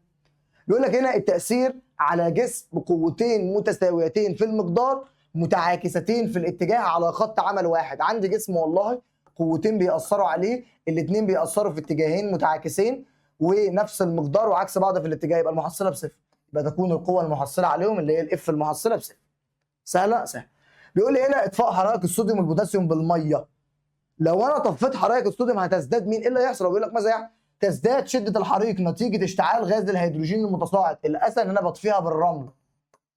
بيقول لك هنا التاثير على جسم بقوتين متساويتين في المقدار متعاكستين في الاتجاه على خط عمل واحد. عندي جسم والله قوتين بيأثروا عليه، الاثنين بيأثروا في اتجاهين متعاكسين ونفس المقدار وعكس بعض في الاتجاه، يبقى المحصله بصفر. يبقى تكون القوه المحصله عليهم اللي هي الاف المحصله بصفر. سهله؟ سهله. بيقول لي هنا اطفاء حرائق الصوديوم والبوتاسيوم بالميه. لو انا طفيت حرائق الصوديوم هتزداد مين؟ ايه اللي هيحصل؟ بيقول لك ماذا يعني؟ تزداد شده الحريق نتيجه اشتعال غاز الهيدروجين المتصاعد. الاسهل ان انا بطفيها بالرمل.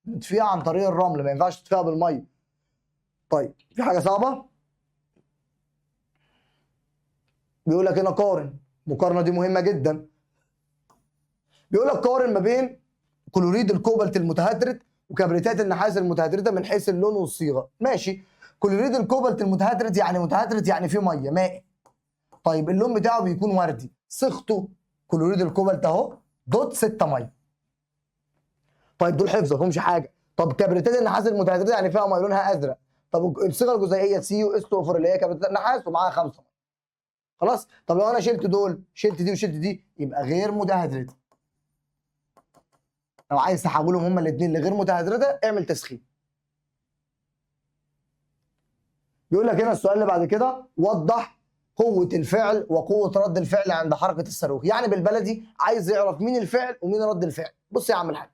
بتطفيها عن طريق الرمل، ما ينفعش تطفيها بالميه. طيب في حاجه صعبه؟ بيقول لك هنا قارن. المقارنه دي مهمه جدا. بيقول لك قارن ما بين كلوريد الكوبالت المتهدرت وكبريتات النحاس المتهدرته من حيث اللون والصيغه. ماشي. كلوريد الكوبالت المتهدرت يعني متهدرت يعني فيه ميه مائي. طيب اللون بتاعه بيكون وردي. صيغته كلوريد الكوبالت اهو دوت 6 ميه. طيب دول حفظ ما فيهمش حاجه. طب كبريتات النحاس المتهدرته يعني فيها ميه لونها ازرق. طب الصيغه الجزيئيه سي او اس 2 اللي هي كبريتات النحاس ومعاها 5 ميه. خلاص. طب لو انا شلت دول، شلت دي وشلت دي، يبقى غير متهدرده. لو عايز تحولهم هما الاثنين لغير متهدرده اعمل تسخين. بيقول لك هنا السؤال اللي بعد كده، وضح قوة الفعل وقوة رد الفعل عند حركة الصاروخ. يعني بالبلدي عايز يعرف مين الفعل ومين رد الفعل. بص يا عم الحاج،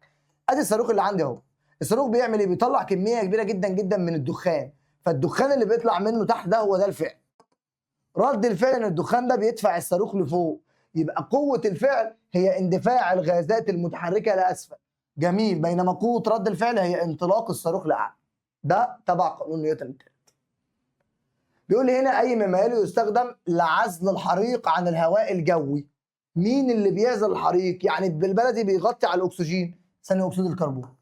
ادي الصاروخ اللي عندي اهو. الصاروخ بيعمل ايه؟ بيطلع كمية كبيرة جدا جدا من الدخان، فالدخان اللي بيطلع منه تحت ده هو ده الفعل. رد الفعل ان الدخان ده بيدفع الصاروخ لفوق، يبقى قوة الفعل هي اندفاع الغازات المتحركة لأسفل. جميل. بينما قوة رد الفعل هي انطلاق الصاروخ لأعلى. ده تبع قانون نيوتن. بيقول لي هنا اي مما يستخدم لعزل الحريق عن الهواء الجوي. مين اللي بيعزل الحريق؟ يعني بالبلدي بيغطي على الاكسجين، ثاني اكسيد الكربون،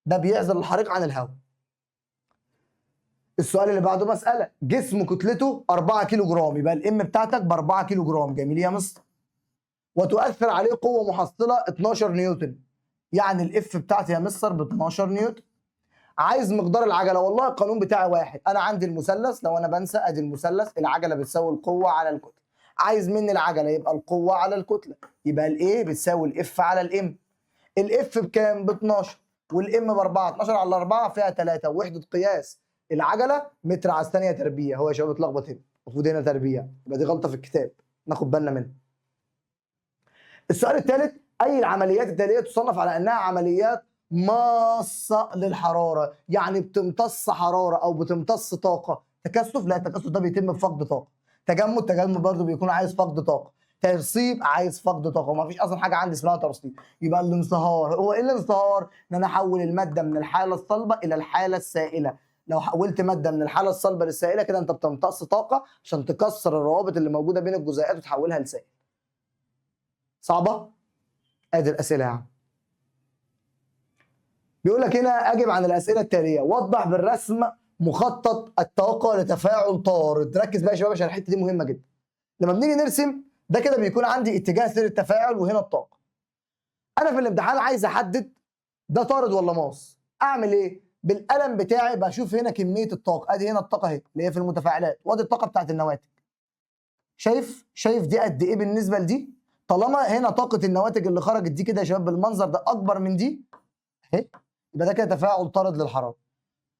ده بيعزل الحريق عن الهواء. السؤال اللي بعده مساله جسم كتلته 4 كيلو جرام، يبقى الام بتاعتك ب 4 كيلو جرام. جميل يا مستر. وتؤثر عليه قوه محصله 12 نيوتن، يعني الاف بتاعتي يا مستر ب 12 نيوتن. عايز مقدار العجله. والله القانون بتاعي واحد، انا عندي المثلث، لو انا بنسى ادي المثلث، العجله بتساوي القوه على الكتله. عايز مني العجله، يبقى القوه على الكتله، يبقى الايه بتساوي الاف على الام. الاف بكام؟ ب 12 والام ب 4. 12 على 4 فيها 3، وحده قياس العجله متر على الثانيه تربيع. هو يا شباب اتلخبط هنا، المفروض هنا تربيع، يبقى دي غلطه في الكتاب، ناخد بالنا منها. السؤال الثالث، اي العمليات التاليه تصنف على انها عمليات ماصه للحراره، يعني بتمتص حراره او بتمتص طاقه. تكثف، لا التكثف ده بيتم بفقد طاقه. تجمد، تجمد برضه بيكون عايز فقد طاقه. ترسيب عايز فقد طاقه، وما فيش اصلا حاجه عندي اسمها ترسيب. يبقى الانصهار، هو ايه الانصهار؟ ان انا احول الماده من الحاله الصلبه الى الحاله السائله. لو حولت ماده من الحاله الصلبه للسائله كده انت بتمتص طاقه عشان تكسر الروابط اللي موجوده بين الجزيئات وتحولها لسائل. صعبه؟ ادي الاسئله يا عم. بيقول لك هنا اجب عن الاسئله التاليه، وضح بالرسم مخطط الطاقه لتفاعل طارد. ركز بقى يا شباب عشان الحته دي مهمه جدا. لما بنيجي نرسم ده كده بيكون عندي اتجاه سير التفاعل وهنا الطاقه. انا في الامتحان عايز احدد ده طارد ولا ماس. اعمل ايه؟ بالقلم بتاعي بشوف هنا كميه الطاقه، ادي هنا الطاقه اهي اللي هي في المتفاعلات، وادي الطاقه بتاعت النواتج. شايف دي قد ايه بالنسبه لدي؟ طالما هنا طاقه النواتج اللي خرجت دي كده يا شباب بالمنظر ده اكبر من دي اهي، يبقى ده كده تفاعل طارد للحراره.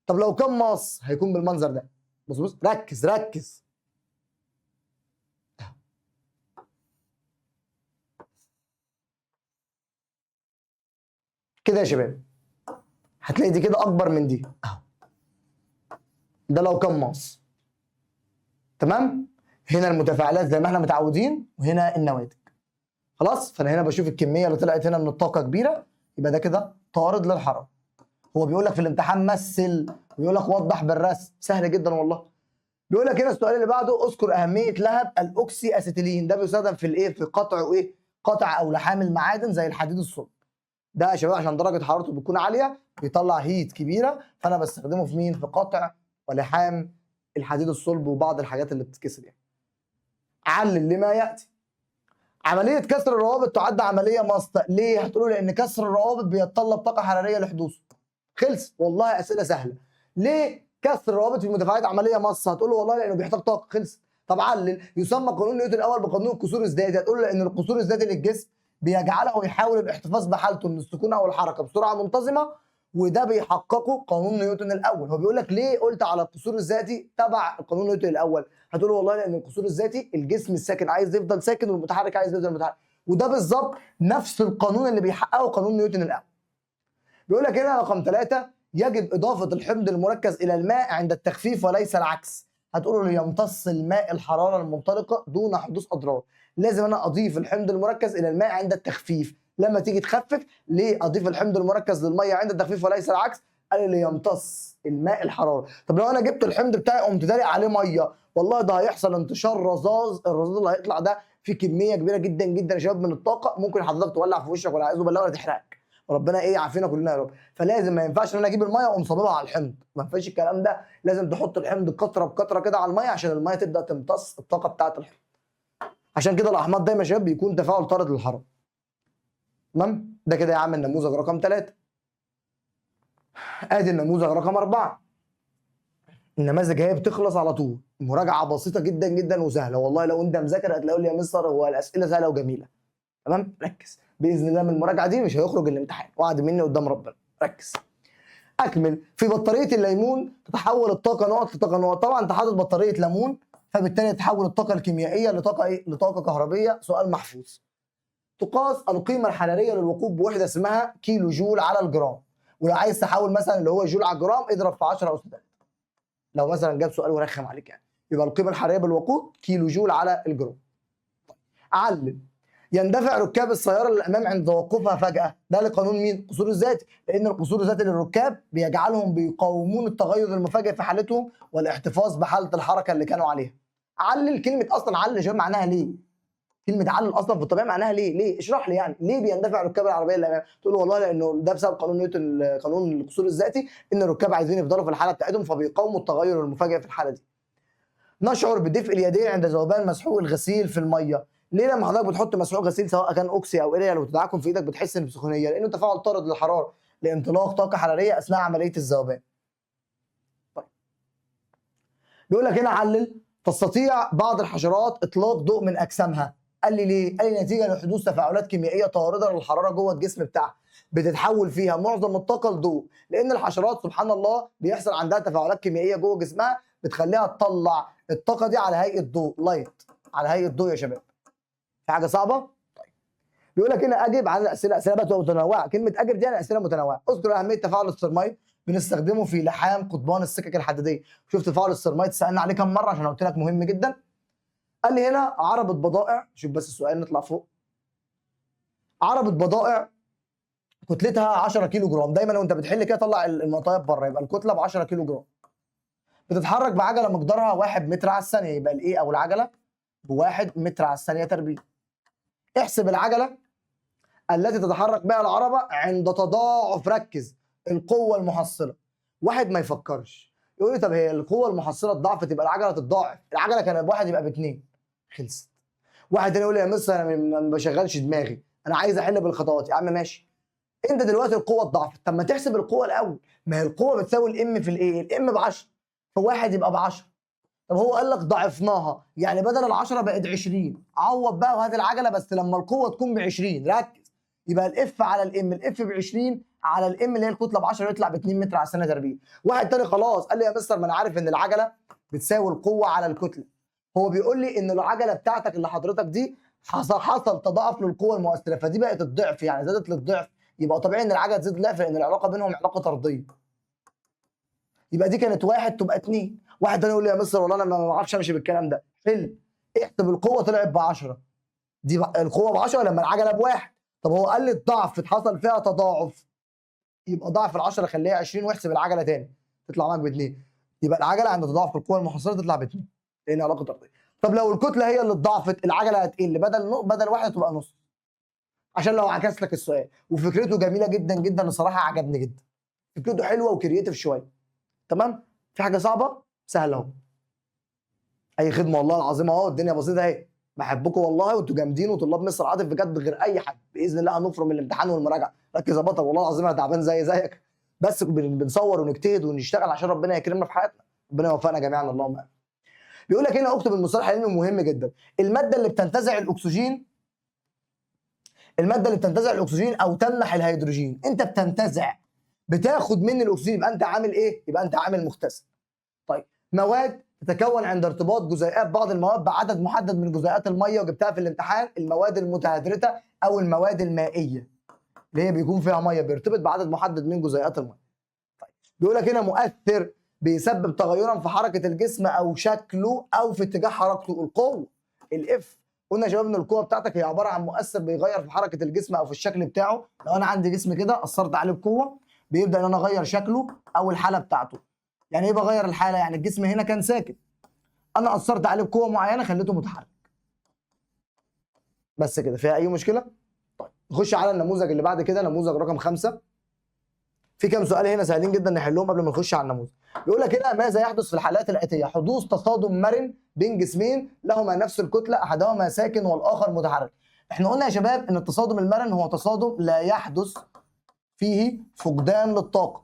طب لو كان ماس هيكون بالمنظر ده. بص ركز كده يا شباب، هتلاقي دي كده اكبر من دي اهو. ده لو كان ماس. تمام. هنا المتفاعلات زي ما احنا متعودين، وهنا النواتج. خلاص. فانا هنا بشوف الكميه اللي طلعت هنا من الطاقه كبيره، يبقى ده كده طارد للحراره. هو بيقول لك في الامتحان مثل، بيقول لك وضح بالرسم. سهل جدا والله. بيقول لك هنا السؤال اللي بعده، اذكر اهميه لهب الاوكسي اسيتيلين. ده بيستخدم في الايه؟ في قطع وايه؟ قطع او لحام المعادن زي الحديد الصلب. ده يا شباب عشان درجه حرارته بتكون عاليه بيطلع هيت كبيره، فانا بستخدمه في مين؟ في قطع ولحام الحديد الصلب وبعض الحاجات اللي بتتكسر يعني. علل لما ياتي. عمليه كسر الروابط تعد عمليه ماسطه. ليه؟ هتقولوا لان كسر الروابط بيتطلب طاقه حراريه لحدوثه. خلص والله، اسئله سهله. ليه كسر الروابط في المتفاعلات عمليه ماسه؟ هتقول له والله لانه بيحتاج طاقه. خلص. طب علل. يسمى قانون نيوتن الاول بقانون القصور الذاتي. هتقول له لان القصور الذاتي للجسم بيجعله يحاول الاحتفاظ بحالته من السكون او الحركه بسرعه منتظمه، وده بيحققه قانون نيوتن الاول. هو بيقول لك ليه قلت على القصور الذاتي تبع قانون نيوتن الاول؟ هتقول له والله لان القصور الذاتي الجسم الساكن عايز يفضل ساكن والمتحرك عايز يفضل متحرك، وده بالظبط نفس القانون اللي بيحققه قانون نيوتن الاول. بيقول لك هنا رقم 3، يجب إضافة الحمض المركز إلى الماء عند التخفيف وليس العكس. هتقولوا ليمتص الماء الحرارة المنطلقة دون حدوث أضرار. لازم أنا أضيف الحمض المركز إلى الماء عند التخفيف. لما تيجي تخفف، ليه أضيف الحمض المركز للمية عند التخفيف وليس العكس؟ قال لي ليمتص الماء الحرارة. طب لو أنا جبت الحمض بتاعي قمت دارق عليه مية، والله ده هيحصل انتشار رذاذ. الرذاذ اللي هيطلع ده في كمية كبيرة جدا جدا يا شباب من الطاقة، ممكن حضرتك تولع في وشك ولا عايزه بالله ولا تحرقك. وربنا ايه يعافينا كلنا يا رب. فلازم ما ينفعش ان انا اجيب الميه واقوم صاببها على الحمض، ما ينفعش الكلام ده. لازم تحط الحمض قطره بقطره كده على الميه عشان الميه تبدا تمتص الطاقه بتاعه الحمض. عشان كده الاحماض دايما يا شباب بيكون تفاعل طارد للحراره. تمام. ده كده يا عم النموذج رقم 3. ادي النموذج رقم 4. النماذج هي بتخلص على طول، مراجعه بسيطه جدا جدا وسهله، والله لو انت مذاكر هتلاقوا لي يا مستر هو الاسئله سهله وجميله. تمام، ركز باذن الله من المراجعه دي مش هيخرج الامتحان، وعد مني قدام ربنا، ركز. اكمل. في بطاريه الليمون تتحول الطاقه نقط لطاقه نقط، طبعا انت حاطط بطاريه ليمون فبالتالي تحول الطاقه الكيميائيه لطاقه ايه؟ لطاقه كهربيه. سؤال محفوظ. تقاس القيمه الحراريه للوقود بوحده اسمها كيلو جول على الجرام، ولو عايز تحول مثلا اللي هو جول على الجرام اضرب في 10 أس 3. لو مثلا جاب سؤال ورخم عليك يعني، يبقى القيمه الحراريه بالوقود كيلو جول على الجرام. علل. يندفع ركاب السياره للامام عند توقفها فجاه، ده لقانون مين؟ القصور الذاتي، لان القصور الذاتي للركاب بيجعلهم بيقاومون التغير المفاجئ في حالتهم والاحتفاظ بحاله الحركه اللي كانوا عليها. علل. كلمه اصلا علل يا شباب معناها ليه؟ كلمه علل اصلا في الطبيعه معناها ليه؟ ليه؟ اشرح لي يعني ليه بيندفع ركاب العربيه للامام؟ تقول له والله لانه ده بسبب قانون نيوتن، قانون القصور الذاتي، ان الركاب عايزين يفضلوا في الحاله بتاعتهم فبيقاوموا التغير المفاجئ في الحاله دي. نشعر بدفء اليدين عند ذوبان مسحوق الغسيل في الميه. ليه لما حضرتك بتحط مسحوق غسيل سواء كان اوكسي او اريال وتدعكم في ايدك بتحس ان بسخونيه؟ لانه تفاعل طارد للحراره لانطلاق طاقه حراريه اثناء عمليه الذوبان. طيب. بيقول لك هنا علل. تستطيع بعض الحشرات اطلاق ضوء من اجسامها. قال لي ليه؟ قال لي نتيجه لحدوث تفاعلات كيميائيه طارده للحراره جوه الجسم بتاعها بتتحول فيها معظم الطاقه لضوء، لان الحشرات سبحان الله بيحصل عندها تفاعلات كيميائيه جوه جسمها بتخليها تطلع الطاقه دي على هيئه ضوء، لايت، على هيئه ضوء يا شباب. في حاجه صعبه؟ طيب. بيقول لك هنا اجب عن الاسئله، اسئله بقى متنوعه، كلمه اجب دي يعني اسئله متنوعه. اذكر اهميه تفاعل السرمايد، بنستخدمه في لحام قضبان السكك الحديديه. شوف تفاعل السرمايد سالنا عليه كم مره عشان قلت لك مهم جدا. قال لي هنا عربة بضائع، شوف بس السؤال نطلع فوق. عربة بضائع كتلتها 10 كيلو جرام، دايما وانت بتحل كده طلع المعطيات بره، يبقى الكتله ب 10 كيلو جرام. بتتحرك بعجله مقدارها 1 متر على الثانيه، يبقى الايه او العجله ب1 متر على الثانيه تربيع. احسب العجله التي تتحرك بها العربه عند تضاعف، ركز، القوه المحصله. واحد ما يفكرش يقول لي طب هي القوه المحصله اتضاعفت يبقى العجله تتضاعف، العجله كانت بواحد يبقى باثنين، خلصت. واحد تاني يقول لي يا مستر انا ما بشغلش دماغي، انا عايز احل بالخطوات. يا عم ماشي، انت دلوقتي القوه اتضاعفت، طب ما تحسب القوه الاول، ما هي القوه بتساوي الام في الايه؟ الام ب 10، فواحد يبقى ب 10. طب هو قال لك ضاعفناها، يعني بدل ال 10 بقت 20، عوض بقى وهات العجله بس لما القوه تكون ب 20، ركز. يبقى الاف على الام، الاف ب 20 على الام اللي هي الكتله ب 10 يطلع ب 2 متر على الثانيه تربيع. واحد تاني خلاص قال لي يا مستر ما انا عارف ان العجله بتساوي القوه على الكتله، هو بيقول لي ان العجله بتاعتك اللي حضرتك دي حصل تضاعف للقوه المؤثره، فدي بقت الضعف، يعني زادت للضعف، يبقى طبيعي ان العجله تزيد ضعف لان العلاقه بينهم علاقه طرديه. يبقى دي كانت واحد تبقى اتنين. واحد تاني يقول لي يا مستر والله انا ما اعرفش امشي بالكلام ده، حل. احسب القوه طلعت ب 10، دي القوه ب 10 لما العجله بواحد. طب هو قال لي الضعف حصل فيها تضاعف، يبقى ضعف ال 10 خليها 20 واحسب العجله تاني تطلع معاك باثنين، يبقى العجله عند تضاعف القوه المحصله تطلع باثنين لان علاقه طرديه. طب لو الكتله هي اللي اتضاعفت العجله هتقل، بدل واحده تبقى نص، عشان لو عكس لك السؤال. وفكرته جميله جدا جدا الصراحه، عجبني جدا، فكرته حلوه وكرييتيف شويه. تمام. في حاجه صعبه؟ سهله اهو. اي خدمه والله العظيم اهو، الدنيا بسيطه اهي. بحبكم والله وانتوا جامدين وطلاب مصر عاطف بجد غير اي حد، باذن الله هنفرم الامتحان والمراجعه. ركز يا بطل والله العظيم انا تعبان زيك، بس بنصور ونجتهد ونشتغل عشان ربنا يكرمنا في حياتنا، ربنا يوفقنا جميعا اللهم امين. بيقول لك هنا اكتب المصطلح العلمي مهم جدا. الماده اللي بتنتزع الاكسجين، الماده اللي بتنتزع الاكسجين او تمنح الهيدروجين، انت بتنتزع بتاخد من الاكسجين، يبقى انت عامل ايه؟ يبقى انت عامل مختزل. طيب. مواد تتكون عند ارتباط جزيئات بعض المواد بعدد محدد من جزيئات الميه، وجبتها في الامتحان، المواد المتهدرته او المواد المائيه اللي هي بيكون فيها ميه بيرتبط بعدد محدد من جزيئات الميه. طيب. بيقول لك هنا مؤثر بيسبب تغيرا في حركه الجسم او شكله او في اتجاه حركته. القوه الاف، قلنا يا شباب ان القوه بتاعتك هي عباره عن مؤثر بيغير في حركه الجسم او في الشكل بتاعه. لو انا عندي جسم كده اثرت عليه بقوه بيبدا ان انا اغير شكله او الحاله بتاعته. يعني ايه بغير الحاله؟ يعني الجسم هنا كان ساكن، انا اثرت عليه بقوه معينه خليته متحرك. بس كده، فيها اي مشكله؟ طيب نخش على النموذج اللي بعد كده، نموذج رقم 5. في كام سؤال هنا سهلين جدا نحلهم قبل ما نخش على النموذج. بيقول لك هنا ماذا يحدث في الحالات الاتيه؟ حدوث تصادم مرن بين جسمين لهما نفس الكتله احدهما ساكن والاخر متحرك. احنا قلنا يا شباب ان التصادم المرن هو تصادم لا يحدث فيه فقدان للطاقه.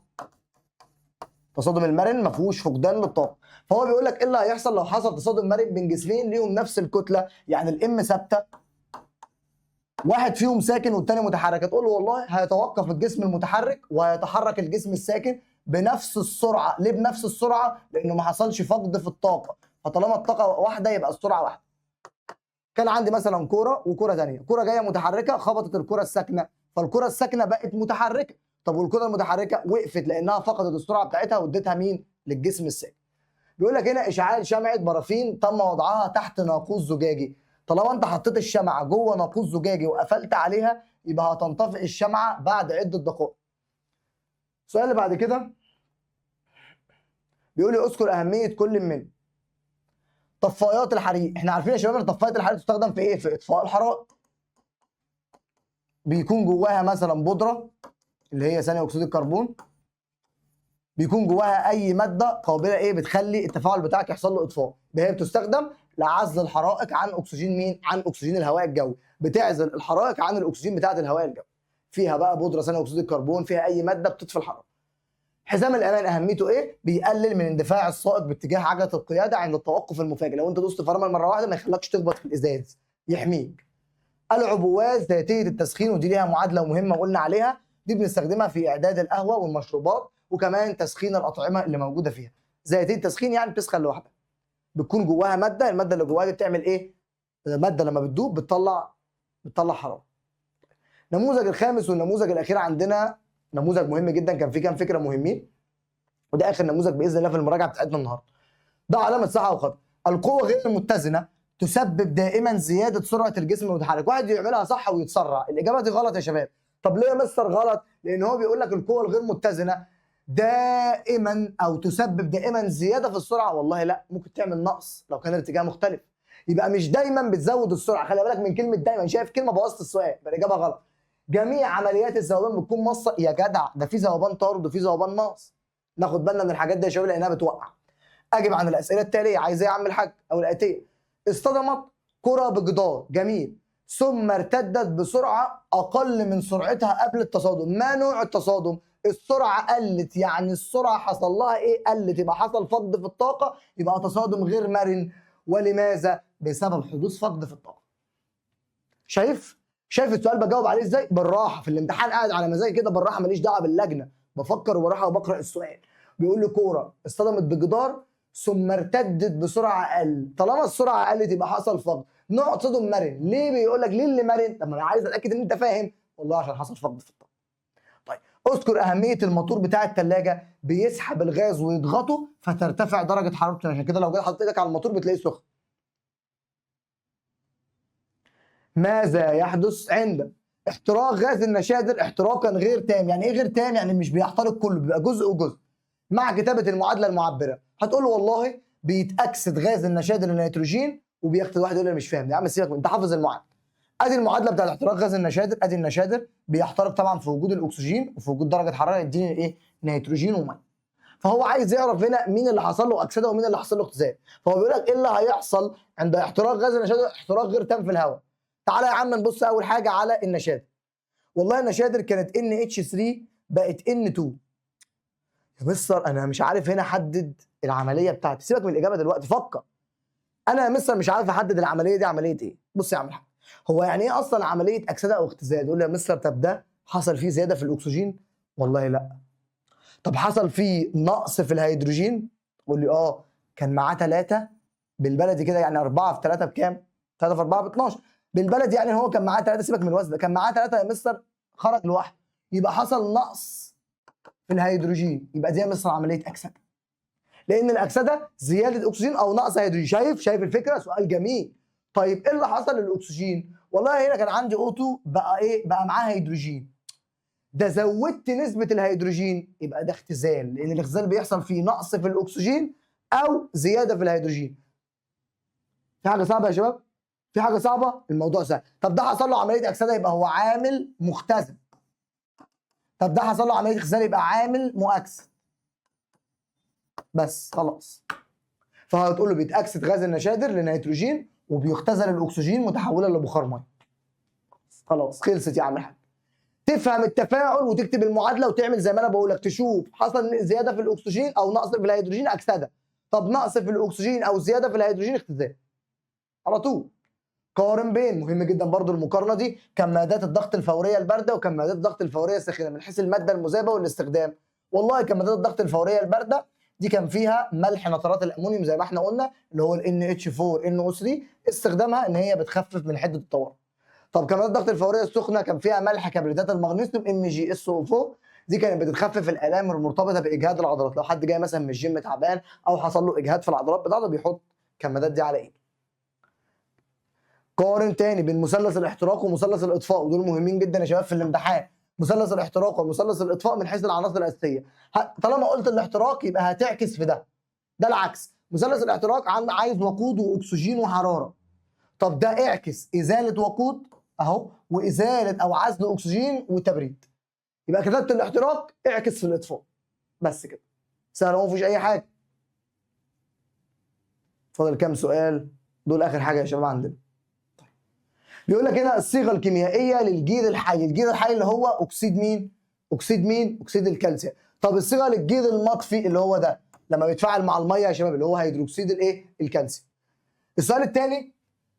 التصادم المرن ما فيهوش فقدان للطاقه. فهو بيقول لك ايه اللي هيحصل لو حصل تصادم مرن بين جسمين ليهم نفس الكتله، يعني الام ثابته، واحد فيهم ساكن والتاني متحرك، هتقول له والله هيتوقف الجسم المتحرك وهيتحرك الجسم الساكن بنفس السرعه. ليه بنفس السرعه؟ لانه ما حصلش فقد في الطاقه، فطالما الطاقه واحده يبقى السرعه واحده. كان عندي مثلا كوره وكوره ثانيه، كوره جايه متحركه خبطت الكوره الساكنه، فالكوره الساكنه بقت متحركه. طب والكوره المتحركه وقفت لانها فقدت السرعه بتاعتها واديتها مين؟ للجسم الساكن. بيقول لك هنا اشعال شمعه بارافين تم وضعها تحت ناقوس زجاجي. طالما انت حطيت الشمعه جوه ناقوس زجاجي وقفلت عليها يبقى هتنطفئ الشمعه بعد عده دقائق. السؤال اللي بعد كده بيقول لي اذكر اهميه كل من طفايات الحريق. احنا عارفين يا شباب ان طفايات الحريق تستخدم في ايه؟ في اطفاء الحرائق. بيكون جواها مثلا بودره اللي هي ثاني اكسيد الكربون، بيكون جواها اي ماده قابله ايه بتخلي التفاعل بتاعك يحصل له اطفاء. هي بتستخدم لعزل الحرائق عن اكسجين مين؟ عن اكسجين الهواء الجوي. بتعزل الحرائق عن الاكسجين بتاعه الهواء الجوي. فيها بقى بودره ثاني اكسيد الكربون، فيها اي ماده بتطفي الحرائق. حزام الامان اهميته ايه؟ بيقلل من اندفاع السائق باتجاه عجله القياده عند التوقف المفاجئ. لو انت دوست فرامل مره واحده ما يخلكش تخبط في الازاز، يحميك. العبوات ذاتيه التسخين، ودي ليها معادله مهمه قلنا عليها، دي بنستخدمها في اعداد القهوه والمشروبات وكمان تسخين الاطعمه اللي موجوده فيها. ذاتيه التسخين يعني بتسخن لوحدها، بتكون جواها ماده، الماده اللي جواها دي بتعمل ايه؟ الماده لما بتدوب بتطلع حراره. النموذج الخامس والنموذج الاخير عندنا نموذج مهم جدا، كان فيه كام فكره مهمين، وده اخر نموذج باذن الله في المراجعه بتاعتنا النهارده. ده علامه صح او خطا. القوه غير المتزنه تسبب دائما زياده سرعه الجسم المتحرك. واحد يعملها صح ويتسرع، الاجابه دي غلط يا شباب. طب ليه يا مستر غلط؟ لان هو بيقول لك القوه الغير متزنه دائما او تسبب دائما زياده في السرعه. والله لا، ممكن تعمل نقص لو كان الاتجاه مختلف. يبقى مش دايما بتزود السرعه، خلي بالك من كلمه دايما، شايف كلمه بوظت السؤال، يبقى الاجابه غلط. جميع عمليات الذوبان بتكون مصه يا جدع، ده في ذوبان طارد وفي ذوبان ناقص. ناخد بالنا من الحاجات دي يا شباب لانها بتوقع. اجب عن الاسئله التاليه، عايز ايه يا عم الحاج؟ او الاتيه. اصطدمت كره بجدار، جميل، ثم ارتدت بسرعه اقل من سرعتها قبل التصادم. ما نوع التصادم؟ السرعه قلت، يعني السرعه حصل لها ايه؟ قلت، يبقى حصل فقد في الطاقه، يبقى تصادم غير مرن. ولماذا؟ بسبب حدوث فقد في الطاقه. شايف السؤال بجاوب عليه ازاي؟ بالراحه. في الامتحان قاعد على مزاجي كده بالراحه، ماليش دعوه باللجنه، بفكر وراحه وبقرا السؤال. بيقول لي كوره اصطدمت بجدار ثم ارتدت بسرعه اقل. طالما السرعه قلت يبقى حصل فقد. نوع تصادم مرن. ليه بيقول لك ليه اللي مرن؟ طب ما انا عايز اتاكد ان انت فاهم. والله عشان حصل فقد في الطاقه. طيب اذكر اهميه الموتور بتاع الثلاجه، بيسحب الغاز ويضغطه فترتفع درجه حرارته، عشان كده لو جيت حطيت ايدك على الموتور بتلاقيه سخن. ماذا يحدث عند احتراق غاز النشادر احتراقا غير تام؟ يعني ايه غير تام؟ يعني مش بيحترق كله، بيبقى جزء وجزء. مع كتابه المعادله المعبره هتقول له والله بيتاكسد غاز النشادر النيتروجين وبيختل. واحد يقول لي مش فاهم يا عم سيبك، انت حافظ المعادله. ادي المعادله بتاعت احتراق غاز النشادر، ادي النشادر بيحترق طبعا في وجود الاكسجين وفي وجود درجه حراره يديني ايه؟ نيتروجين وميه. فهو عايز يعرف هنا مين اللي حصل له اكسده ومين اللي حصل له اختزال. فهو بيقول لك ايه اللي هيحصل عند احتراق غاز النشادر احتراق غير تام في الهواء. تعالى يا عم نبص اول حاجه على النشادر. والله النشادر كانت NH3 بقت N2. يا مستر انا مش عارف هنا احدد العمليه بتاعتي. سيبك من الاجابه دلوقتي، فكر. انا يا مستر مش عارف احدد العمليه دي عمليه ايه. بص يا عم الحاج، هو يعني ايه اصلا عمليه اكسده او اختزال؟ يقول لي يا مستر طب ده حصل فيه زياده في الاكسجين؟ والله لا. طب حصل فيه نقص في الهيدروجين؟ تقول لي اه، كان معاه 3 بالبلدي كده، يعني 4 في 3 بكام؟ 3 في 4 ب 12 بالبلدي، يعني هو كان معاه 3. سيبك من الوزن ده، كان معاه 3 يا مستر خرج لوحده، يبقى حصل نقص في الهيدروجين. يبقى دي يا مستر عمليه اكسده، لان الاكسده زياده اكسجين او نقص هيدروجين. شايف الفكره؟ سؤال جميل. طيب ايه اللي حصل للاكسجين؟ والله هنا كان عندي O2 بقى ايه؟ بقى معاه هيدروجين، ده زودت نسبة الهيدروجين، يبقى ده اختزال، لأن الاختزال بيحصل فيه نقص في الأكسجين أو زيادة في الهيدروجين. في حاجة صعبة يا شباب؟ في حاجة صعبة؟ الموضوع سهل. طب ده حصل له عملية أكسدة يبقى هو عامل مختزل. طب ده حصل له عملية اختزال يبقى عامل مؤكسد. بس خلاص. فهتقول له بيتأكسد غاز النشادر لنيتروجين وبيختزل الأكسجين متحولا لبخار ميه. خلاص خلصت يا عم الحاج. تفهم التفاعل وتكتب المعادله وتعمل زي ما انا بقول لك، تشوف حصل زياده في الاكسجين او نقص في الهيدروجين اكسده. طب نقص في الاكسجين او زياده في الهيدروجين اختزال على طول. قارن بين، مهم جدا برضو المقارنه دي، كمادات الضغط الفوريه البارده وكمادات الضغط الفوريه الساخنه من حيث الماده المذابه والاستخدام. والله كمادات الضغط الفوريه البارده دي كان فيها ملح نترات الامونيوم زي ما احنا قلنا اللي هو ال NH4NO3، استخدامها ان هي بتخفف من حده الطوارئ. طب كمادات الضغط الفوريه السخنه كان فيها ملح كبريتات المغنيسيوم MgSO4، دي كانت بتخفف الالام المرتبطه باجهاد العضلات، لو حد جاي مثلا من الجيم تعبان او حصل له اجهاد في العضلات بتاعته بيحط كمادات دي على ايده. قارن تاني بين مثلث الاحتراق ومثلث الاطفاء، ودول مهمين جدا يا شباب في الامتحان. مثلث الاحتراق ومثلث الاطفاء من حيث العناصر الاساسيه، طالما قلت الاحتراق يبقى هتعكس في ده العكس. مثلث الاحتراق عايز وقود واكسجين وحراره. طب ده اعكس ازاله وقود اهو، وازاله او عزل اكسجين وتبريد. يبقى كتبت الاحتراق اعكس في الاطفاء. بس كده سهل، ما فيش اي حاجه. فاضل كام سؤال؟ دول اخر حاجه يا شباب عندنا. بيقول لك هنا الصيغه الكيميائيه للجير الحي، الجير الحي اللي هو اكسيد مين؟ اكسيد الكالسيوم. طب الصيغه للجير المطفي اللي هو ده لما بيتفاعل مع الميه يا شباب اللي هو هيدروكسيد الكالسيوم. السؤال الثاني،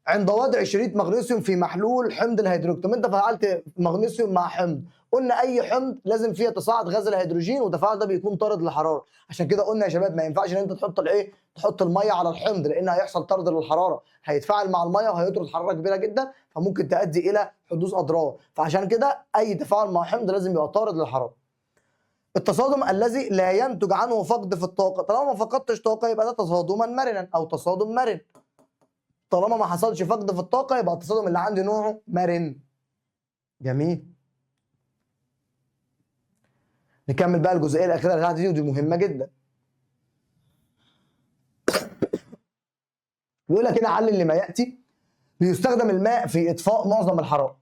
عند وضع شريط مغنيسيوم في محلول حمض الهيدروكسيد. طب انت فعلت مغنيسيوم مع حمض، قلنا اي حمض لازم فيه تصاعد غاز الهيدروجين والتفاعل ده بيكون طارد للحراره، عشان كده قلنا يا شباب ما ينفعش ان انت تحط الميه على الحمض لان هيحصل طرد للحراره، هيتفاعل مع الميه وهيطرد حراره كبيره جدا فممكن تؤدي الى حدوث اضرار، فعشان كده اي تفاعل مع حمض لازم يبقى طارد للحراره. التصادم الذي لا ينتج عنه فقد في الطاقه، طالما ما فقدتش طاقه يبقى ده تصادما مرنا او تصادم مرن. طالما ما حصلش فقد في الطاقه يبقى التصادم اللي عندي نوعه مرن. جميل. نكمل بقى الجزئيه الاخيره اللي تحت دي ودي مهمه جدا. بيقول لك هنا علل لما ياتي. بيستخدم الماء في اطفاء معظم الحرائق.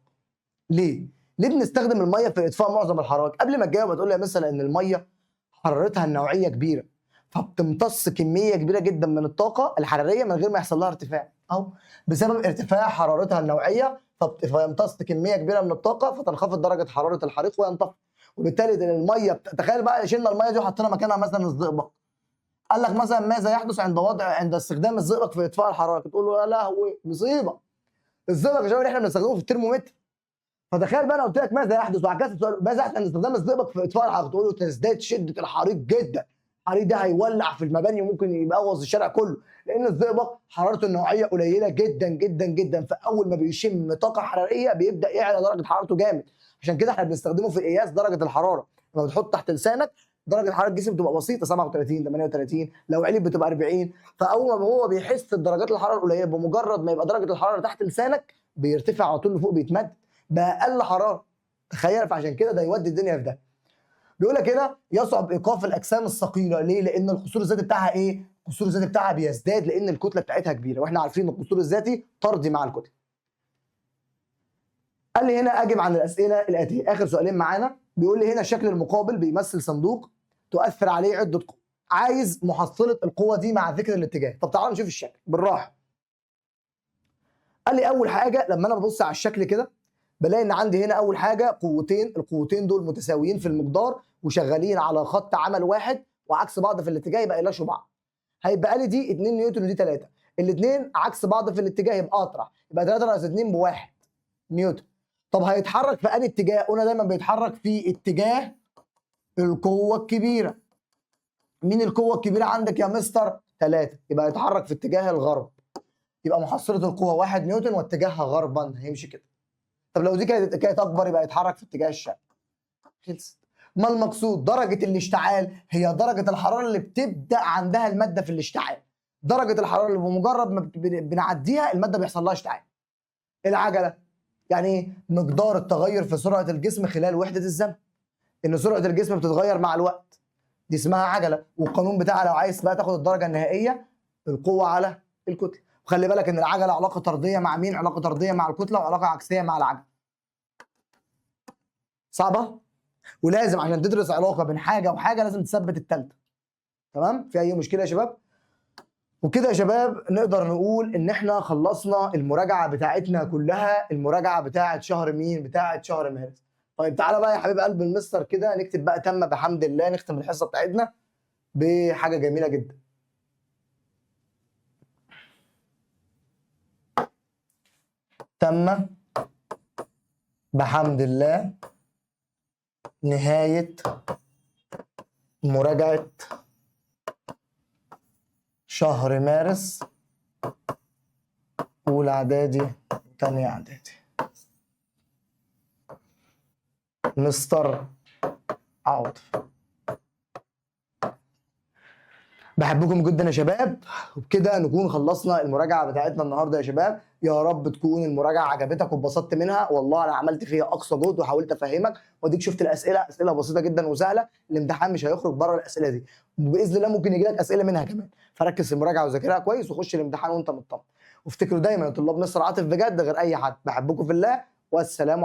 ليه؟ ليه بنستخدم الميه في اطفاء معظم الحرائق؟ قبل ما تجاوب هتقول لي مثلا ان الميه حرارتها النوعيه كبيره فبتمتص كميه كبيره جدا من الطاقه الحراريه من غير ما يحصل لها ارتفاع، او بسبب ارتفاع حرارتها النوعيه فيمتص كميه كبيره من الطاقه فتنخفض درجه حراره الحريق وينطفئ، وبالتالي الميه تخيل بقى شلنا الميه دي وحطينا مكانها مثلا الزئبق. قال لك مثلا ماذا يحدث عند استخدام الزئبق في اطفاء الحراره؟ تقول له يا لهوي مصيبه. الزئبق يا شباب اللي احنا بنستخدمه في الترمومتر، فتخيل بقى انا قلت لك ماذا يحدث وعكست السؤال ماذا يحدث عند استخدام الزئبق في اطفاء الحريق؟ تقول له تزداد شده الحريق جدا، الحريق ده هيولع في المباني وممكن يبوظ الشارع كله، لان الزئبق حرارته النوعيه قليله جدا جدا جدا، فاول ما بيشم طاقه حراريه بيبدا يعلى درجه حرارته جامد، عشان كده احنا بنستخدمه في قياس درجه الحراره. لما بتحط تحت لسانك درجه حراره الجسم بتبقى بسيطه 37 38، لو عليت بتبقى 40، فاول ما هو بيحس بدرجات الحراره القليله بمجرد ما يبقى درجه الحراره تحت لسانك بيرتفع على طول لفوق بيتمد باقل حراره. تخيل، فعشان كده ده يودي الدنيا في ده. بيقول لك هنا يصعب ايقاف الاجسام الثقيله، ليه؟ لان القصور الذاتي بتاعها ايه؟ القصور الذاتي بتاعها بيزداد لان الكتله بتاعتها كبيره، واحنا عارفين ان القصور الذاتي طردي مع الكتله. قال لي هنا اجب عن الاسئله الاتيه، اخر سؤالين معانا. بيقول لي هنا الشكل المقابل بيمثل صندوق تؤثر عليه عده قوى، عايز محصله القوه دي مع ذكر الاتجاه. طب تعالوا نشوف الشكل بالراحه. قال لي اول حاجه لما انا ببص على الشكل كده بلاقي ان عندي هنا اول حاجه قوتين، القوتين دول متساويين في المقدار وشغالين على خط عمل واحد وعكس بعض في الاتجاه يبقى يلاشوا بعض. هيبقى لي دي 2 نيوتن ودي 3، الاثنين عكس بعض في الاتجاه يبقى اطرح، يبقى 3 ناقص 2 بواحد نيوتن. طب هيتحرك في انهي اتجاه؟ قلنا دايما بيتحرك في اتجاه القوه الكبيره. مين القوه الكبيره عندك يا مستر؟ 3، يبقى يتحرك في اتجاه الغرب، يبقى محصله القوه 1 نيوتن واتجاهها غربا، هيمشي كده. طب لو دي كانت اكبر يبقى يتحرك في اتجاه الشرق. خلص. ما المقصود؟ درجه الاشتعال هي درجه الحراره اللي بتبدا عندها الماده في الاشتعال، درجه الحراره اللي بمجرد ما بنعديها الماده بيحصل لها اشتعال. العجله يعني ايه؟ مقدار التغير في سرعه الجسم خلال وحده الزمن، ان سرعه الجسم بتتغير مع الوقت، دي اسمها عجله، والقانون بتاعها لو عايز بقى تاخد الدرجه النهائيه القوه على الكتله. وخلي بالك ان العجله علاقه طرديه مع مين؟ علاقه طرديه مع الكتله وعلاقه عكسيه مع العجله. صعبه؟ ولازم عشان تدرس علاقه بين حاجه وحاجه لازم تثبت الثالثه. تمام؟ في اي مشكله يا شباب؟ وكده يا شباب نقدر نقول ان احنا خلصنا المراجعه بتاعتنا كلها، المراجعه بتاعت شهر مين؟ بتاعت شهر مارس. طيب تعالى بقى يا حبيب قلب المستر كده نكتب بقى تم بحمد الله، نختم الحصه بتاعتنا بحاجه جميله جدا. تم بحمد الله نهاية مراجعة شهر مارس أولى إعدادي تانية إعدادي. مستر عاطف. بحبكم جدا يا شباب، وبكده نكون خلصنا المراجعه بتاعتنا النهارده يا شباب. يا رب تكون المراجعه عجبتك واتبسطت منها، والله انا عملت فيها اقصى جهد وحاولت افهمك، واديك شفت الاسئله، اسئله بسيطه جدا وسهله، الامتحان مش هيخرج بره الاسئله دي، وباذن الله ممكن يجي لك اسئله منها كمان، فركز في المراجعه وذاكرها كويس وخش الامتحان وانت مطمن. وافتكروا دايما يا طلاب مستر عاطف بجد غير اي حد. بحبكم في الله، والسلام